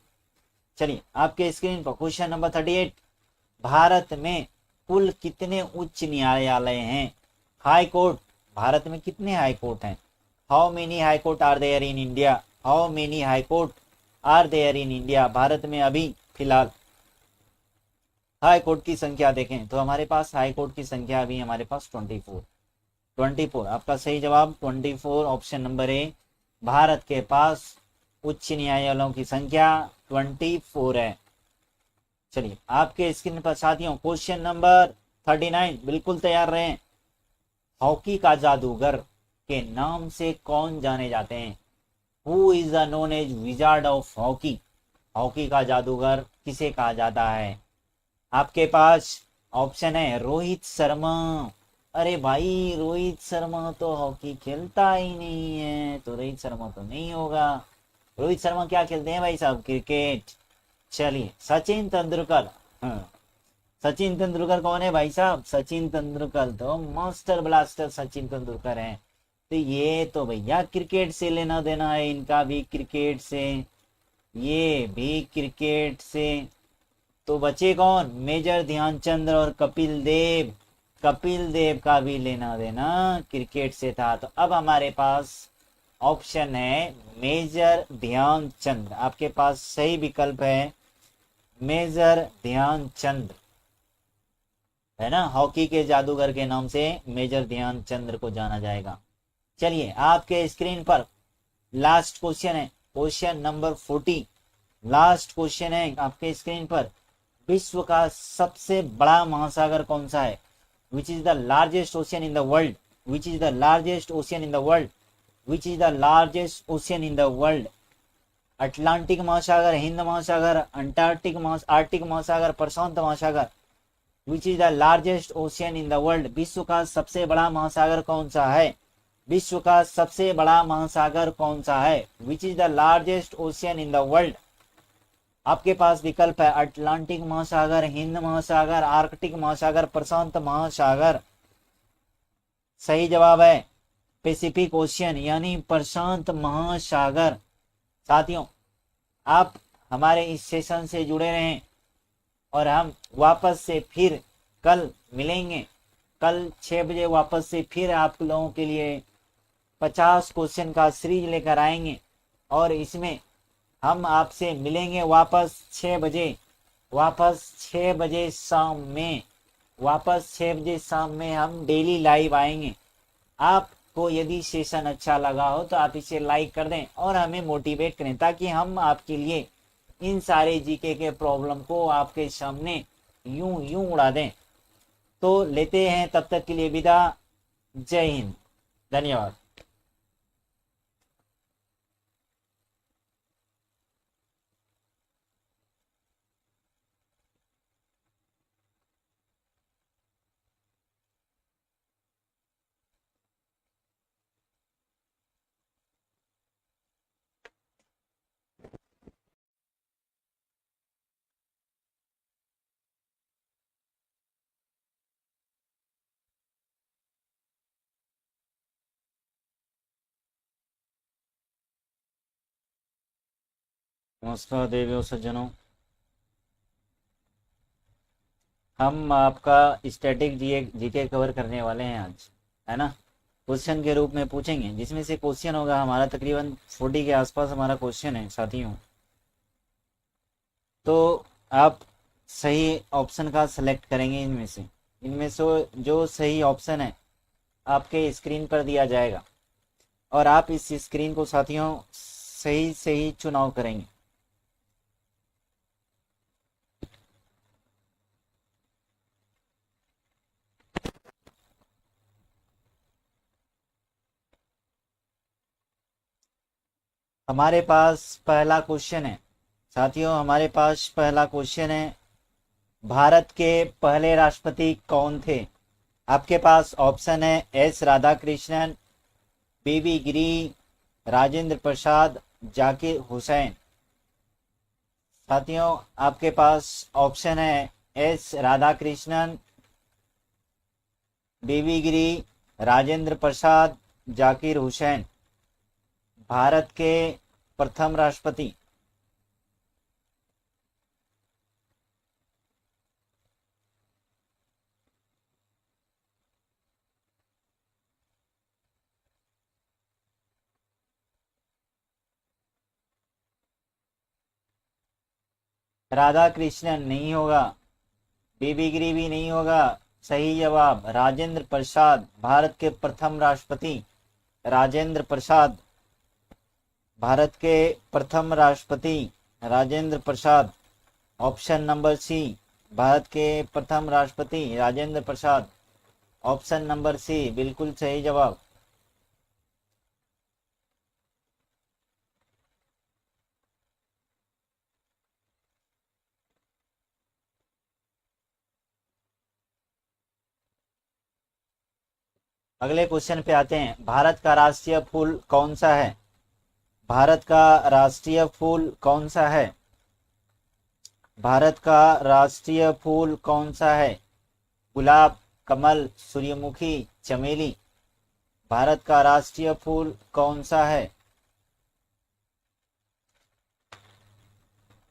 चलिए आपके स्क्रीन पर क्वेश्चन नंबर 38, भारत में कुल कितने उच्च न्यायालय हैं? हाई कोर्ट, भारत में कितने हाई कोर्ट हैं? How many high court are there in India? How many high court are there in India? भारत में अभी फिलहाल हाई कोर्ट की संख्या देखें तो हमारे पास हाई कोर्ट की संख्या अभी हमारे पास 24। 24 आपका सही जवाब 24, ऑप्शन नंबर ए। भारत के पास उच्च न्यायालयों की संख्या 24 है। चलिए आपके स्क्रीन पर साथियों क्वेश्चन नंबर 39, बिल्कुल तैयार रहें। हॉकी का जादूगर के नाम से कौन जाने जाते हैं? Who is the known as wizard of hockey? Hockey का जादूगर किसे कहा जाता है? आपके पास ऑप्शन है रोहित शर्मा। अरे भाई रोहित शर्मा तो हॉकी खेलता ही नहीं है, तो रोहित शर्मा तो नहीं होगा। रोहित शर्मा क्या खेलते हैं भाई साहब? क्रिकेट। चलिए सचिन तेंदुलकर। हाँ, सचिन तेंदुलकर कौन है भाई साहब? सचिन तेंदुलकर तो मास्टर ब्लास्टर सचिन तेंदुलकर हैं। तो ये तो भैया क्रिकेट से लेना देना है, इनका भी क्रिकेट से, ये भी क्रिकेट से। तो बचे कौन? मेजर ध्यानचंद और कपिल देव। कपिल देव का भी लेना देना क्रिकेट से था। तो अब हमारे पास ऑप्शन है मेजर ध्यानचंद। आपके पास सही विकल्प है मेजर ध्यानचंद, है ना। हॉकी के जादूगर के नाम से मेजर ध्यानचंद को जाना जाएगा। चलिए आपके स्क्रीन पर लास्ट क्वेश्चन है, क्वेश्चन नंबर 40। लास्ट क्वेश्चन है आपके स्क्रीन पर। विश्व का सबसे बड़ा महासागर कौन सा है? Which is the largest ocean in the world? Which is the largest ocean in the world? Which is the largest ocean in the world? Atlantic महासागर, हिंद महासागर, आर्टिक महासागर, प्रशांत महासागर। विच is the largest ocean in the world? विश्व का सबसे बड़ा महासागर कौन सा है? विश्व का सबसे बड़ा महासागर कौन सा है? Which is the largest ocean in the world? आपके पास विकल्प है अटलांटिक महासागर, हिंद महासागर, आर्कटिक महासागर, प्रशांत महासागर। सही जवाब है पैसिफिक ओशियन यानी प्रशांत महासागर। साथियों आप हमारे इस सेशन से जुड़े रहें और हम वापस से फिर कल मिलेंगे। कल 6 बजे वापस से फिर आप लोगों के लिए 50 क्वेश्चन का सीरीज लेकर आएंगे और इसमें हम आपसे मिलेंगे वापस 6 बजे। वापस 6 बजे शाम में, वापस 6 बजे शाम में हम डेली लाइव आएंगे। आपको यदि सेशन अच्छा लगा हो तो आप इसे लाइक कर दें और हमें मोटिवेट करें ताकि हम आपके लिए इन सारे जीके के प्रॉब्लम को आपके सामने यूं यूं उड़ा दें। तो लेते हैं तब तक के लिए विदा। जय हिंद, धन्यवाद। नमस्कार देवियों सज्जनों, हम आपका स्टैटिक जीके कवर करने वाले हैं आज, है ना। क्वेश्चन के रूप में पूछेंगे जिसमें से क्वेश्चन होगा हमारा तकरीबन 40 के आसपास हमारा क्वेश्चन है साथियों। तो आप सही ऑप्शन का सिलेक्ट करेंगे इनमें से जो सही ऑप्शन है आपके स्क्रीन पर दिया जाएगा और आप इस स्क्रीन को साथियों सही सही चुनाव करेंगे। हमारे पास पहला क्वेश्चन है साथियों, हमारे पास पहला क्वेश्चन है। भारत के पहले राष्ट्रपति कौन थे? आपके पास ऑप्शन है एस राधाकृष्णन, बीबी गिरी, राजेंद्र प्रसाद, जाकिर हुसैन। साथियों आपके पास ऑप्शन है एस राधाकृष्णन, बीबी गिरी, राजेंद्र प्रसाद, जाकिर हुसैन। भारत के प्रथम राष्ट्रपति। राधा कृष्णन नहीं होगा। बीबी गिरी भी नहीं होगा। सही जवाब राजेंद्र प्रसाद, भारत के प्रथम राष्ट्रपति राजेंद्र प्रसाद, भारत के प्रथम राष्ट्रपति राजेंद्र प्रसाद। ऑप्शन नंबर सी, भारत के प्रथम राष्ट्रपति राजेंद्र प्रसाद। ऑप्शन नंबर सी बिल्कुल सही जवाब। अगले क्वेश्चन पे आते हैं। भारत का राष्ट्रीय फूल कौन सा है? भारत का राष्ट्रीय फूल कौन सा है? भारत का राष्ट्रीय फूल कौन सा है? गुलाब, कमल, सूर्यमुखी, चमेली। भारत का राष्ट्रीय फूल कौन सा है?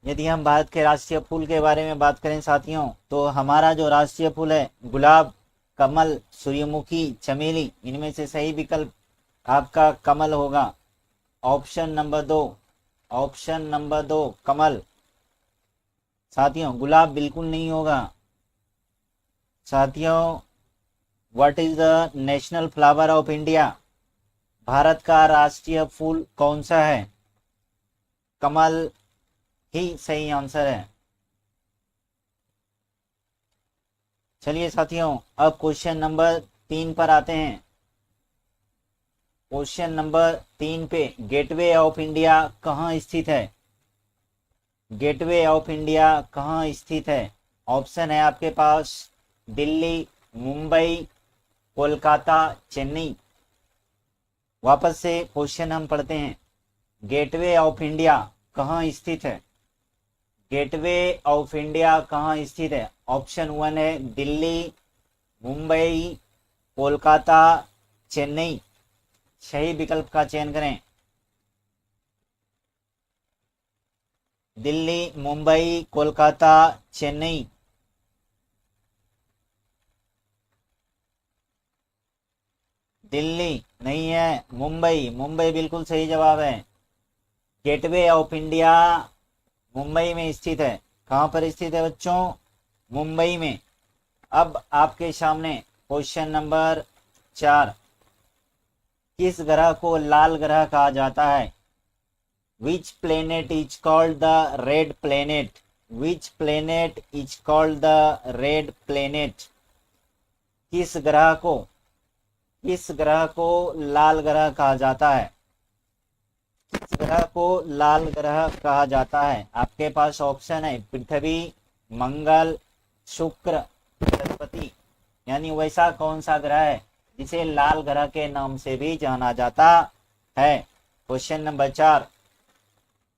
यदि हम भारत के राष्ट्रीय फूल के बारे में बात करें साथियों, तो हमारा जो राष्ट्रीय फूल है गुलाब, कमल, सूर्यमुखी, चमेली। इनमें से सही विकल्प आपका कमल होगा। ऑप्शन नंबर दो, ऑप्शन नंबर दो कमल। साथियों गुलाब बिल्कुल नहीं होगा। साथियों, what is the national flower of India? Bharat का राष्ट्रीय फूल कौन सा है? कमल ही सही आंसर है। चलिए साथियों, अब क्वेश्चन नंबर 3 पर आते हैं। क्वेश्चन नंबर 3 पे, गेटवे ऑफ इंडिया कहाँ स्थित है? गेटवे ऑफ इंडिया कहाँ स्थित है? ऑप्शन है आपके पास दिल्ली, मुंबई, कोलकाता, चेन्नई। वापस से क्वेश्चन हम पढ़ते हैं। गेटवे ऑफ इंडिया कहाँ स्थित है? गेटवे ऑफ इंडिया कहाँ स्थित है? ऑप्शन 1 है दिल्ली, मुंबई, कोलकाता, चेन्नई। सही विकल्प का चयन करें। दिल्ली, मुंबई, कोलकाता, चेन्नई। दिल्ली नहीं है, मुंबई। मुंबई बिल्कुल सही जवाब है। गेटवे ऑफ इंडिया मुंबई में स्थित है। कहां पर स्थित है बच्चों? मुंबई में। अब आपके सामने क्वेश्चन नंबर 4। किस ग्रह को लाल ग्रह कहा जाता है? विच planet is called the red planet? Which planet is called the red planet? किस ग्रह को लाल ग्रह कहा जाता है? किस ग्रह को लाल ग्रह कहा जाता है? आपके पास ऑप्शन है पृथ्वी, मंगल, शुक्र, बृहस्पति। यानी वैसा कौन सा ग्रह है जिसे लाल ग्रह के नाम से भी जाना जाता है? Question number 4।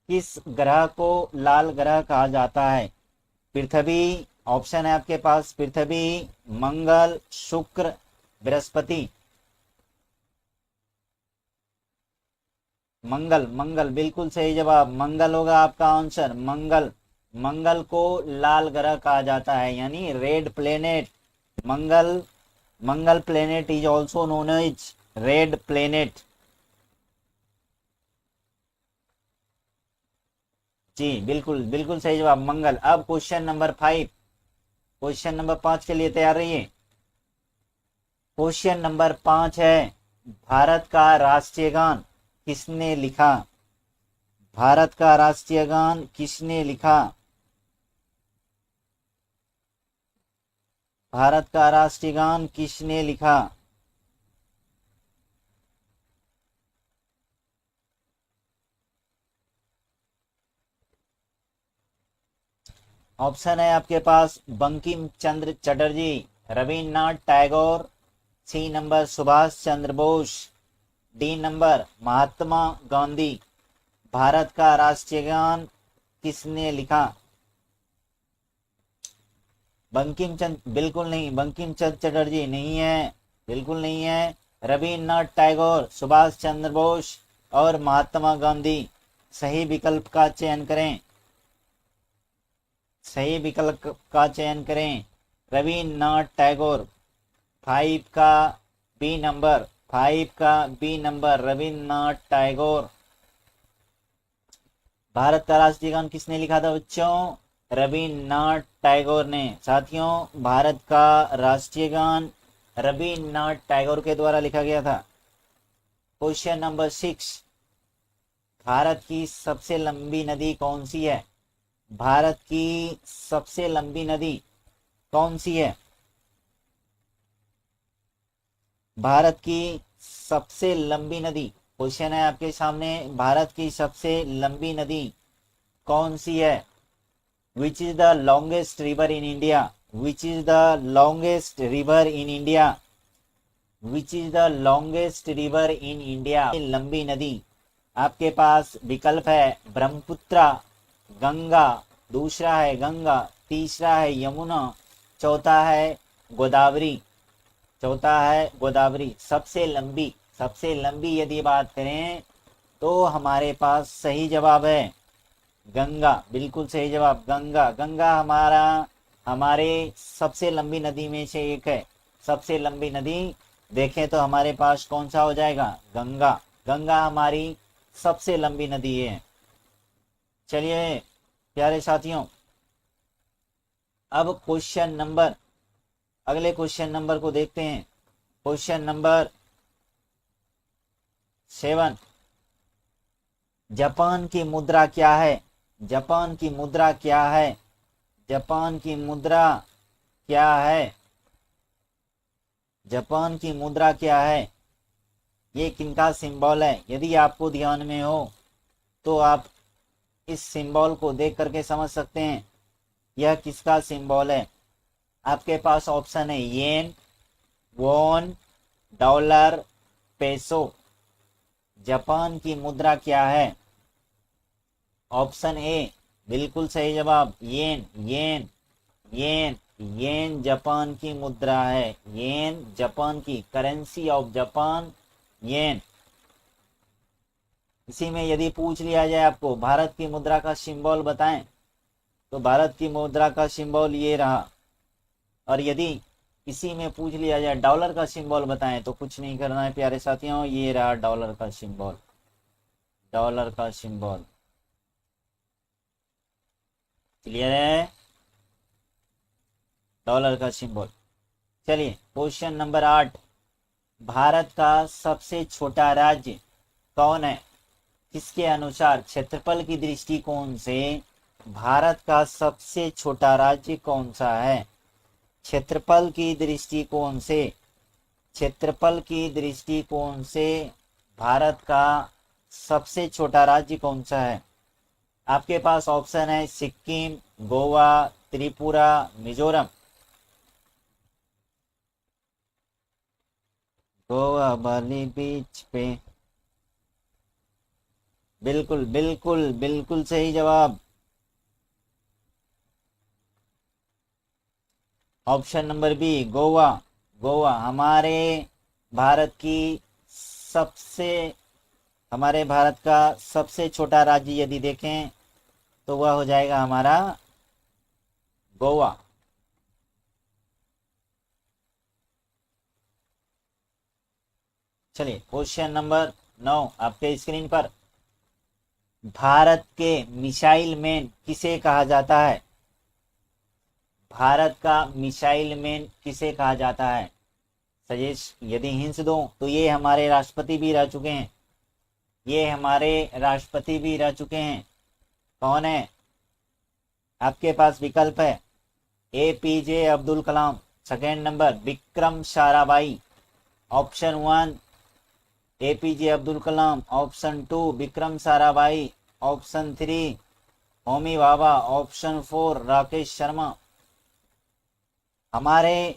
किस ग्रह को लाल ग्रह कहा जाता है? पृथ्वी, ऑप्शन है आपके पास पृथ्वी, मंगल, शुक्र, बृहस्पति। मंगल, मंगल बिल्कुल सही जवाब। मंगल होगा आपका आंसर। मंगल, मंगल को लाल ग्रह कहा जाता है, यानी red planet. Mangal, Mangal planet is also known as red planet. जी बिल्कुल बिल्कुल सही जवाब मंगल। अब क्वेश्चन नंबर 5, क्वेश्चन नंबर 5 के लिए तैयार रहिए। क्वेश्चन नंबर 5 है, भारत का राष्ट्रीय गान किसने लिखा? भारत का राष्ट्रीय गान किसने लिखा? भारत का राष्ट्रीय गान किसने लिखा? ऑप्शन है आपके पास बंकिम चंद्र चटर्जी, रविन्द्रनाथ टैगोर, सी number Subhash Chandra Bose, D number Mahatma Gandhi. Bharat का राष्ट्रीय गान किसने लिखा? बंकिम चंद्र बिल्कुल नहीं, बंकिम चंद्र चटर्जी नहीं है, बिल्कुल नहीं है। रविन्द्रनाथ टैगोर, सुभाष चंद्र बोस और महात्मा गांधी। सही विकल्प का चयन करें। सही विकल्प का चयन करें। रविन्द्रनाथ टैगोर। 5 का बी नंबर, 5 का बी नंबर रविन्द्रनाथ टैगोर। भारत का राष्ट्रीय गान किसने लिखा था बच्चों? रविन्द्रनाथ टैगोर ने। साथियों, भारत का राष्ट्रीय गान रविन्द्रनाथ टैगोर के द्वारा लिखा गया था। क्वेश्चन नंबर 6, भारत की सबसे लंबी नदी कौन सी है? भारत की सबसे लंबी नदी कौन सी है? भारत की सबसे लंबी नदी, क्वेश्चन है आपके सामने, भारत की सबसे लंबी नदी कौन सी है? Which is the longest river in India? Which is the longest river in India? Which is the longest river in India? लंबी नदी, आपके पास विकल्प है ब्रह्मपुत्र, गंगा, दूसरा है गंगा, तीसरा है यमुना, चौथा है गोदावरी। चौथा है गोदावरी। सबसे लंबी यदि बात करें तो हमारे पास सही जवाब है गंगा। बिल्कुल सही जवाब गंगा। गंगा हमारे सबसे लंबी नदी में से एक है। सबसे लंबी नदी देखें तो हमारे पास कौन सा हो जाएगा? गंगा। गंगा हमारी सबसे लंबी नदी है। चलिए प्यारे साथियों, अब अगले क्वेश्चन नंबर को देखते हैं। क्वेश्चन नंबर 7, जापान की मुद्रा क्या है? जापान की मुद्रा क्या है? जापान की मुद्रा क्या है? जापान की मुद्रा क्या है? ये किनका सिंबल है? यदि आपको ध्यान में हो तो आप इस सिंबल को देख करके समझ सकते हैं यह किसका सिंबल है। आपके पास ऑप्शन है येन, वॉन, डॉलर, पेसो। जापान की मुद्रा क्या है? ऑप्शन ए बिल्कुल सही जवाब येन। येन येन येन जापान की मुद्रा है। येन जापान की करेंसी ऑफ जापान, येन। इसी में यदि पूछ लिया जाए आपको भारत की मुद्रा का सिंबल बताएं तो भारत की मुद्रा का सिंबल ये रहा। और यदि इसी में पूछ लिया जाए डॉलर का सिंबल बताएं तो कुछ नहीं करना है प्यारे साथियों, ये रहा डॉलर का सिंबल। डॉलर का सिंबल क्लियर है? डॉलर का सिंबल। चलिए क्वेश्चन नंबर 8, भारत का सबसे छोटा राज्य कौन है? किसके अनुसार क्षेत्रफल की दृष्टिकोण से भारत का सबसे छोटा राज्य कौन सा है? क्षेत्रफल की दृष्टिकोण से भारत का सबसे छोटा राज्य कौन सा है? आपके पास ऑप्शन है सिक्किम, गोवा, त्रिपुरा, मिजोरम। गोवा वाली बीच पे बिल्कुल बिल्कुल बिल्कुल सही जवाब option number B, Goa. Goa हमारे भारत का सबसे छोटा राज्य यदि देखें तो वह हो जाएगा हमारा गोवा। चलिए क्वेश्चन नंबर 9 आपके स्क्रीन पर, भारत के मिसाइल मैन किसे कहा जाता है? भारत का मिसाइल मैन किसे कहा जाता है? सजेस्ट यदि हिंस दो तो ये हमारे राष्ट्रपति भी रह चुके हैं। कौन है? आपके पास विकल्प है APJ Abdul Kalam, second number Vikram Sarabhai, option 1 APJ Abdul Kalam, option 2 Vikram Sarabhai, option 3 Homi Bhabha, option 4 Rakesh Sharma. हमारे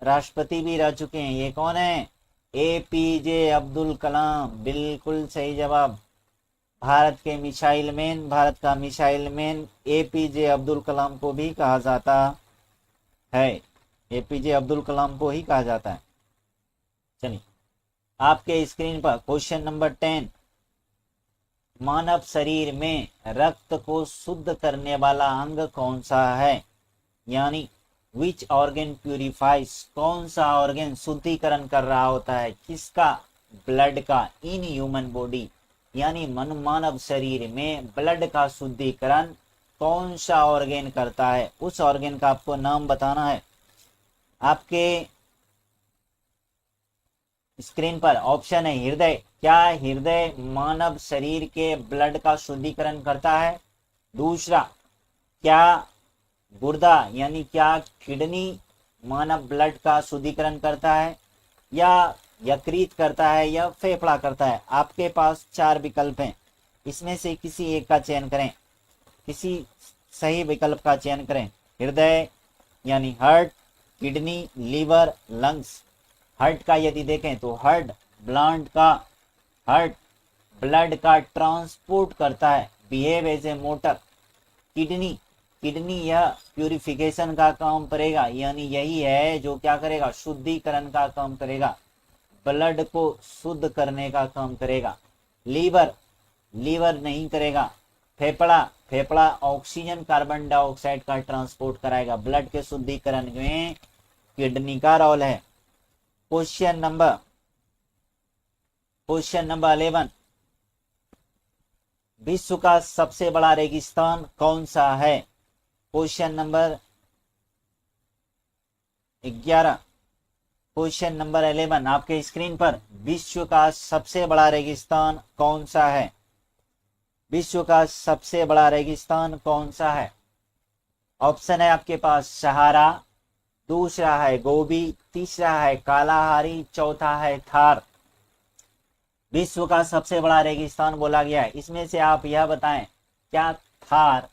राष्ट्रपति भी रह चुके हैं, ये कौन है? APJ अब्दुल कलाम। बिल्कुल सही जवाब। भारत का मिसाइल मैन APJ अब्दुल कलाम को भी कहा जाता है। APJ अब्दुल कलाम को ही कहा जाता है। चलिए आपके स्क्रीन पर क्वेश्चन नंबर 10, मानव शरीर में रक्त को शुद्ध करने वाला अंग कौन सा है? यानी विच ऑर्गन प्यूरिफाइज, कौन सा ऑर्गन शुद्धिकरण कर रहा होता है? किसका? ब्लड का। इन ह्यूमन बॉडी यानी मानव शरीर में ब्लड का शुद्धिकरण कौन सा ऑर्गेन करता है, उस ऑर्गेन का आपको नाम बताना है। आपके स्क्रीन पर ऑप्शन है हृदय। क्या हृदय मानव शरीर के ब्लड का शुद्धिकरण करता है? दूसरा, क्या गुर्दा यानी क्या किडनी मानव ब्लड का शुद्धिकरण करता है, या यकृत करता है, या फेफड़ा करता है? आपके पास 4 विकल्प हैं, इसमें से किसी एक का चयन करें, किसी सही विकल्प का चयन करें। हृदय यानी heart, kidney, liver, lungs. Heart का यदि देखें तो हार्ट ब्लड का ट्रांसपोर्ट करता है, behave as a motor. Kidney यह प्यूरिफिकेशन का काम करेगा, यानी यही है जो क्या करेगा, शुद्धिकरण का काम करेगा, ब्लड को शुद्ध करने का काम करेगा। लीवर नहीं करेगा। फेफड़ा ऑक्सीजन कार्बन डाइऑक्साइड का ट्रांसपोर्ट कराएगा। ब्लड के शुद्धिकरण में किडनी का रोल है। क्वेश्चन नंबर 11, विश्व का सबसे बड़ा रेगिस्तान कौन सा है? क्वेश्चन नंबर 11, क्वेश्चन नंबर 11 आपके स्क्रीन पर, विश्व का सबसे बड़ा रेगिस्तान कौन सा है? विश्व का सबसे बड़ा रेगिस्तान कौन सा है? ऑप्शन है आपके पास सहारा, दूसरा है गोबी, तीसरा है कालाहारी, चौथा है थार। विश्व का सबसे बड़ा रेगिस्तान बोला गया है, इसमें से आप यह बताएं क्या थार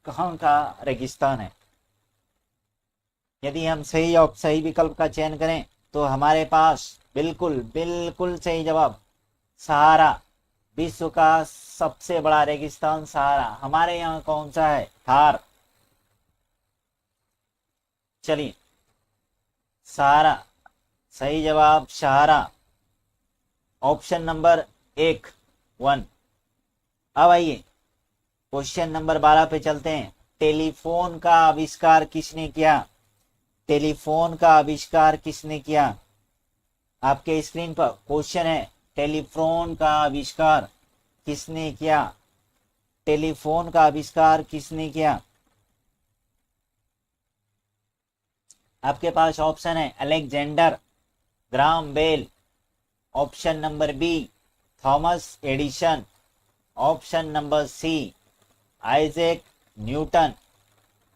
कहां का रेगिस्तान है? यदि हम सही विकल्प का चयन करें तो हमारे पास बिल्कुल सही जवाब सहारा। विश्व का सबसे बड़ा रेगिस्तान सहारा। हमारे यहाँ कौन सा है? थार। चलिए, सहारा सही जवाब, सहारा। Option number 1। अब आइए क्वेश्चन नंबर 12 पे चलते हैं। टेलीफोन का आविष्कार किसने किया? टेलीफोन का आविष्कार किसने किया? आपके स्क्रीन पर क्वेश्चन है, टेलीफोन का आविष्कार किसने किया? टेलीफोन का आविष्कार किसने किया? आपके पास ऑप्शन है Alexander Graham Bell, option number B Thomas Edison, option number C Isaac Newton,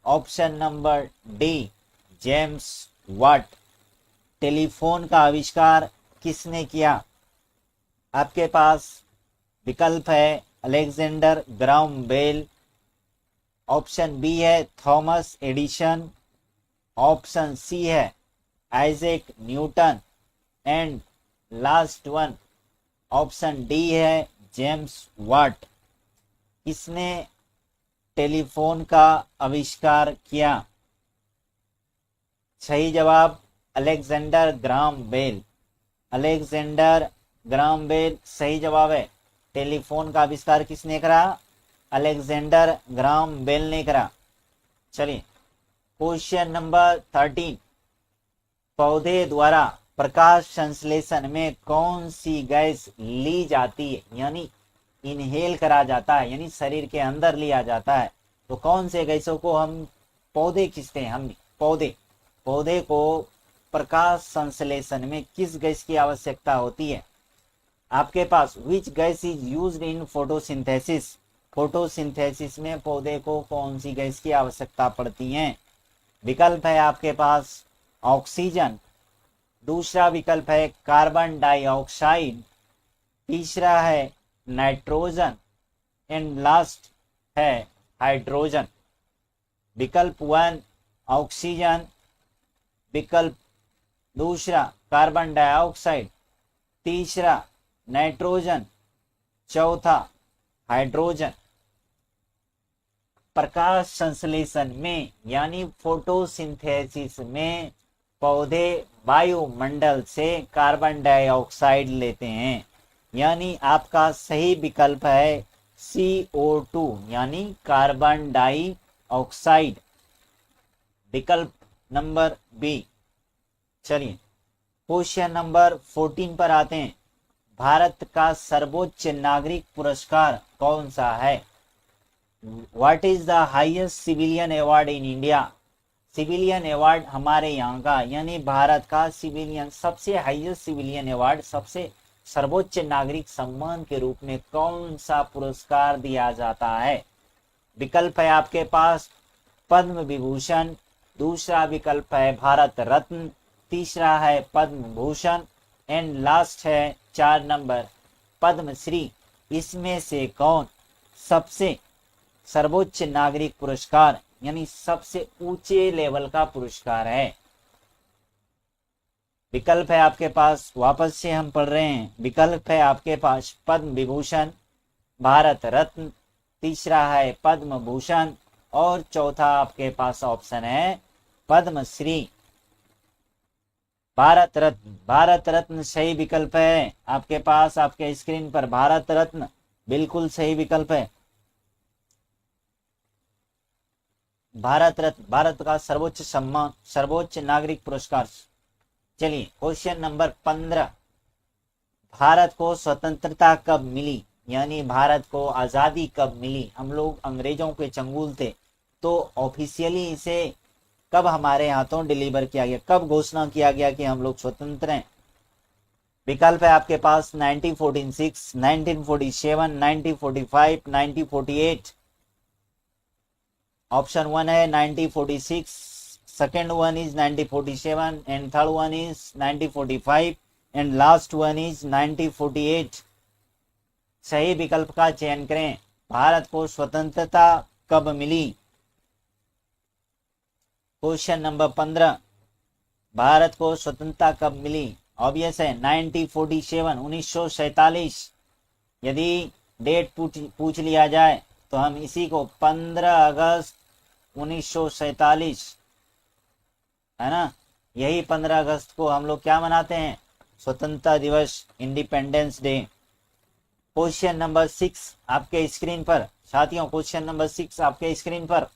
option number D James Watt. Telephone का आविष्कार किसने किया? आपके पास विकल्प है Alexander Graham Bell, option B है थॉमस एडिसन, ऑप्शन सी है Isaac Newton, and last one option D है जेम्स वाट। किसने टेलीफोन का आविष्कार किया? सही जवाब Alexander Graham Bell. Alexander Graham Bell सही जवाब है। टेलीफोन का आविष्कार किसने करा? अलेक्जेंडर ग्राहम बेल ने करा। चलिए क्वेश्चन नंबर 13, पौधे द्वारा प्रकाश संश्लेषण में कौन सी गैस ली जाती है, यानी इनहेल करा जाता है, यानी शरीर के अंदर लिया जाता है? तो कौन से गैसों को हम पौधे खींचते हैं? हम पौधे को प्रकाश संश्लेषण में किस गैस की आवश्यकता होती है? आपके पास which gas is used in photosynthesis? Photosynthesis में पौधे को कौन सी गैस की आवश्यकता पड़ती है? विकल्प है आपके पास ऑक्सीजन, दूसरा विकल्प है कार्बन डाइऑक्साइड, तीसरा है नाइट्रोजन, एंड लास्ट है हाइड्रोजन। विकल्प 1 ऑक्सीजन, विकल्प दूसरा कार्बन डाइऑक्साइड, तीसरा नाइट्रोजन, चौथा हाइड्रोजन। प्रकाश संश्लेषण में यानी फोटोसिंथेसिस में पौधे वायुमंडल से कार्बन डाइऑक्साइड लेते हैं, यानी आपका सही विकल्प है CO2 यानी कार्बन डाइऑक्साइड, विकल्प नंबर बी। चलिए क्वेश्चन नंबर 14 पर आते हैं। भारत का सर्वोच्च नागरिक पुरस्कार कौन सा है? What is the highest civilian award in India? Civilian award हमारे यहाँ का यानी भारत का सिविलियन सबसे हाईएस्ट सिविलियन अवार्ड, सबसे सर्वोच्च नागरिक सम्मान के रूप में कौन सा पुरस्कार दिया जाता है? विकल्प है आपके पास पद्म विभूषण, दूसरा विकल्प है भारत रत्न, तीसरा है पद्म भूषण एंड लास्ट है 4 नंबर पद्मश्री। इसमें से कौन सबसे सर्वोच्च नागरिक पुरस्कार यानी सबसे ऊंचे लेवल का पुरस्कार है? विकल्प है आपके पास, वापस से हम पढ़ रहे हैं, विकल्प है आपके पास पद्म विभूषण, भारत रत्न, तीसरा है पद्म भूषण और चौथा आपके पास ऑप्शन है पद्मश्री। भारत रत्न, भारत रत्न सही विकल्प है आपके पास, आपके स्क्रीन पर भारत रत्न बिल्कुल सही विकल्प है। भारत रत्न भारत का सर्वोच्च सम्मान, सर्वोच्च नागरिक पुरस्कार। चलिए क्वेश्चन नंबर 15, भारत को स्वतंत्रता कब मिली यानी भारत को आजादी कब मिली? हम लोग अंग्रेजों के चंगुल थे, तो ऑफिशियली इसे कब हमारे हाथों डिलीवर किया गया, कब घोषणा किया गया कि हम लोग स्वतंत्र हैं? विकल्प है आपके पास 1946, 1947, 1945, 1948। ऑप्शन 1 है 1946, second one is 1947 and third one is 1945 and last one is 1948। सही विकल्प का चयन करें। भारत को स्वतंत्रता कब मिली? क्वेश्चन नंबर 15, भारत को स्वतंत्रता कब मिली? ऑब्वियस है 1947, 1947। यदि डेट पूछ लिया जाए तो हम इसी को 15 अगस्त 1947 है ना, यही 15 अगस्त को हम लोग क्या मनाते हैं? स्वतंत्रता दिवस, इंडिपेंडेंस डे। क्वेश्चन नंबर 6 आपके स्क्रीन पर साथियों, क्वेश्चन नंबर 6 आपके स्क्रीन पर,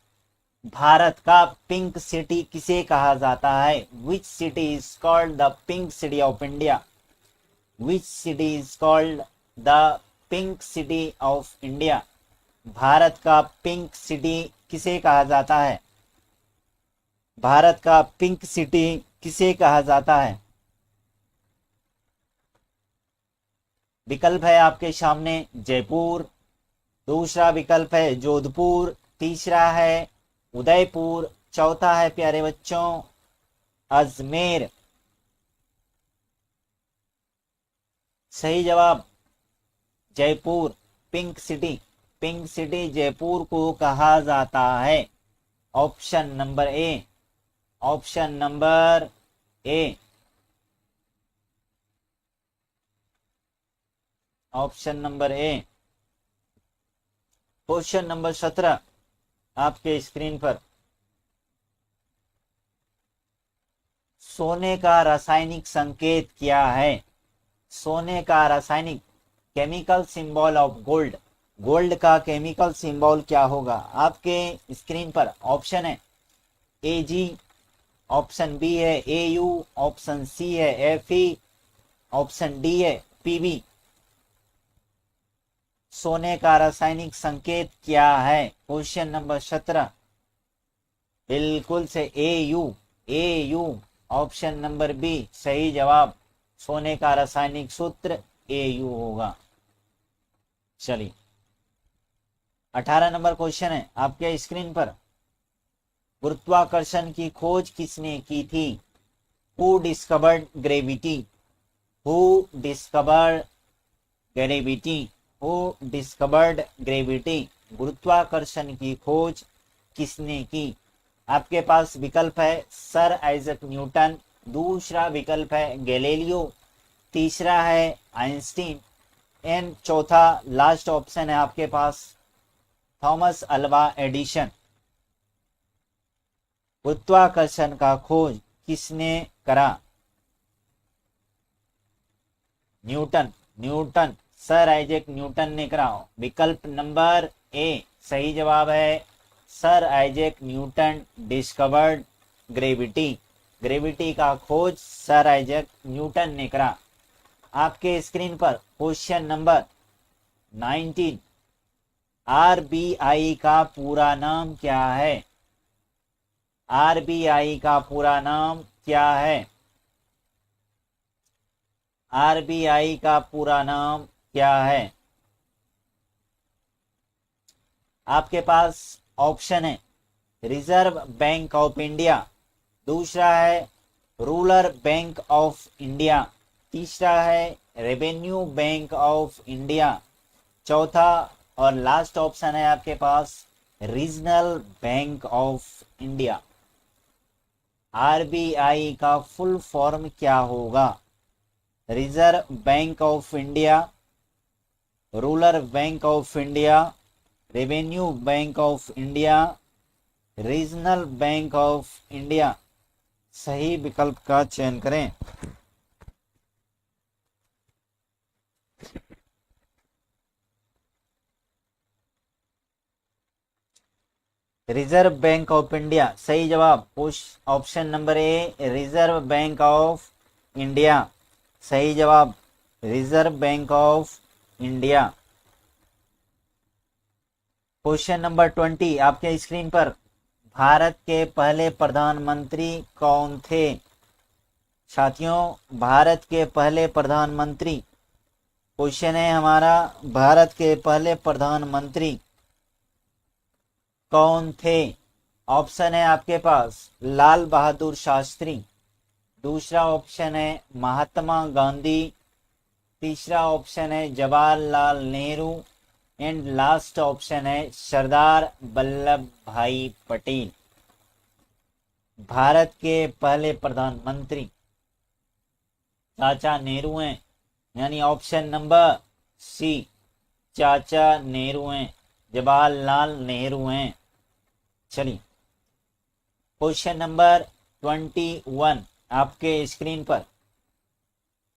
भारत का पिंक सिटी किसे कहा जाता है? Which city is called the pink city of India? Which city is called the pink city of India? Bharat का पिंक सिटी किसे कहा जाता है? भारत का पिंक सिटी किसे कहा जाता है? विकल्प है आपके सामने जयपुर, दूसरा विकल्प है जोधपुर, तीसरा है उदयपुर, चौथा है प्यारे बच्चों अजमेर। सही जवाब Jaipur, pink city, pink city Jaipur को कहा जाता है। ऑप्शन नंबर ए, ऑप्शन नंबर ए, ऑप्शन नंबर ए। क्वेश्चन नंबर 17 आपके स्क्रीन पर, सोने का रासायनिक संकेत क्या है? सोने का रासायनिक, chemical symbol of gold, gold का केमिकल सिंबल क्या होगा? आपके स्क्रीन पर ऑप्शन है AG, ऑप्शन बी है AU, ऑप्शन सी है FE, ऑप्शन डी है PB। सोने का रासायनिक संकेत क्या है? क्वेश्चन नंबर 17 बिल्कुल से AU, AU, option number B सही जवाब। सोने का रासायनिक सूत्र AU होगा। चलिए 18 नंबर क्वेश्चन है आपके स्क्रीन पर, गुरुत्वाकर्षण की खोज किसने की थी? Who discovered gravity? Who discovered gravity? Who discovered gravity? गुरुत्वाकर्षण की खोज किसने की? आपके पास विकल्प है सर आइजक न्यूटन, दूसरा विकल्प है गैलीलियो, तीसरा है आइंस्टीन एंड चौथा लास्ट ऑप्शन है आपके पास थॉमस अल्वा एडिशन। गुरुत्वाकर्षण का खोज किसने करा? Newton, Newton, sir Isaac Newton ने करा। विकल्प नंबर ए सही जवाब है, sir Isaac Newton discovered gravity. Gravity का खोज सर आइजैक न्यूटन ने करा। आपके स्क्रीन पर क्वेश्चन नंबर 19 आरबीआई का पूरा नाम क्या है? आरबीआई का पूरा नाम क्या है? आरबीआई का पूरा नाम क्या है? आपके पास ऑप्शन है रिजर्व बैंक ऑफ इंडिया, दूसरा है रूरल बैंक ऑफ इंडिया, तीसरा है रेवेन्यू बैंक ऑफ इंडिया, चौथा और लास्ट ऑप्शन है आपके पास regional bank of India. RBI का फुल फॉर्म क्या होगा? Reserve bank of India, rural bank of India, revenue bank of India, regional bank of India. सही विकल्प का चयन करें। रिजर्व बैंक ऑफ इंडिया सही जवाब। Option number a reserve bank of India सही जवाब। Reserve bank of India. Question number 20 आपके स्क्रीन पर, भारत के पहले प्रधानमंत्री कौन थे? साथियों, भारत के पहले प्रधानमंत्री, क्वेश्चन है हमारा, भारत के पहले प्रधानमंत्री कौन थे? ऑप्शन है आपके पास लाल बहादुर शास्त्री, दूसरा ऑप्शन है महात्मा गांधी, तीसरा ऑप्शन है Jawaharlal Nehru and last option है सरदार वल्लभ भाई पटेल। भारत के पहले प्रधानमंत्री चाचा नेहरू हैं, यानी ऑप्शन नंबर सी चाचा नेहरू हैं, जवाहरलाल नेहरू हैं। चलिए क्वेश्चन नंबर 21 आपके स्क्रीन पर,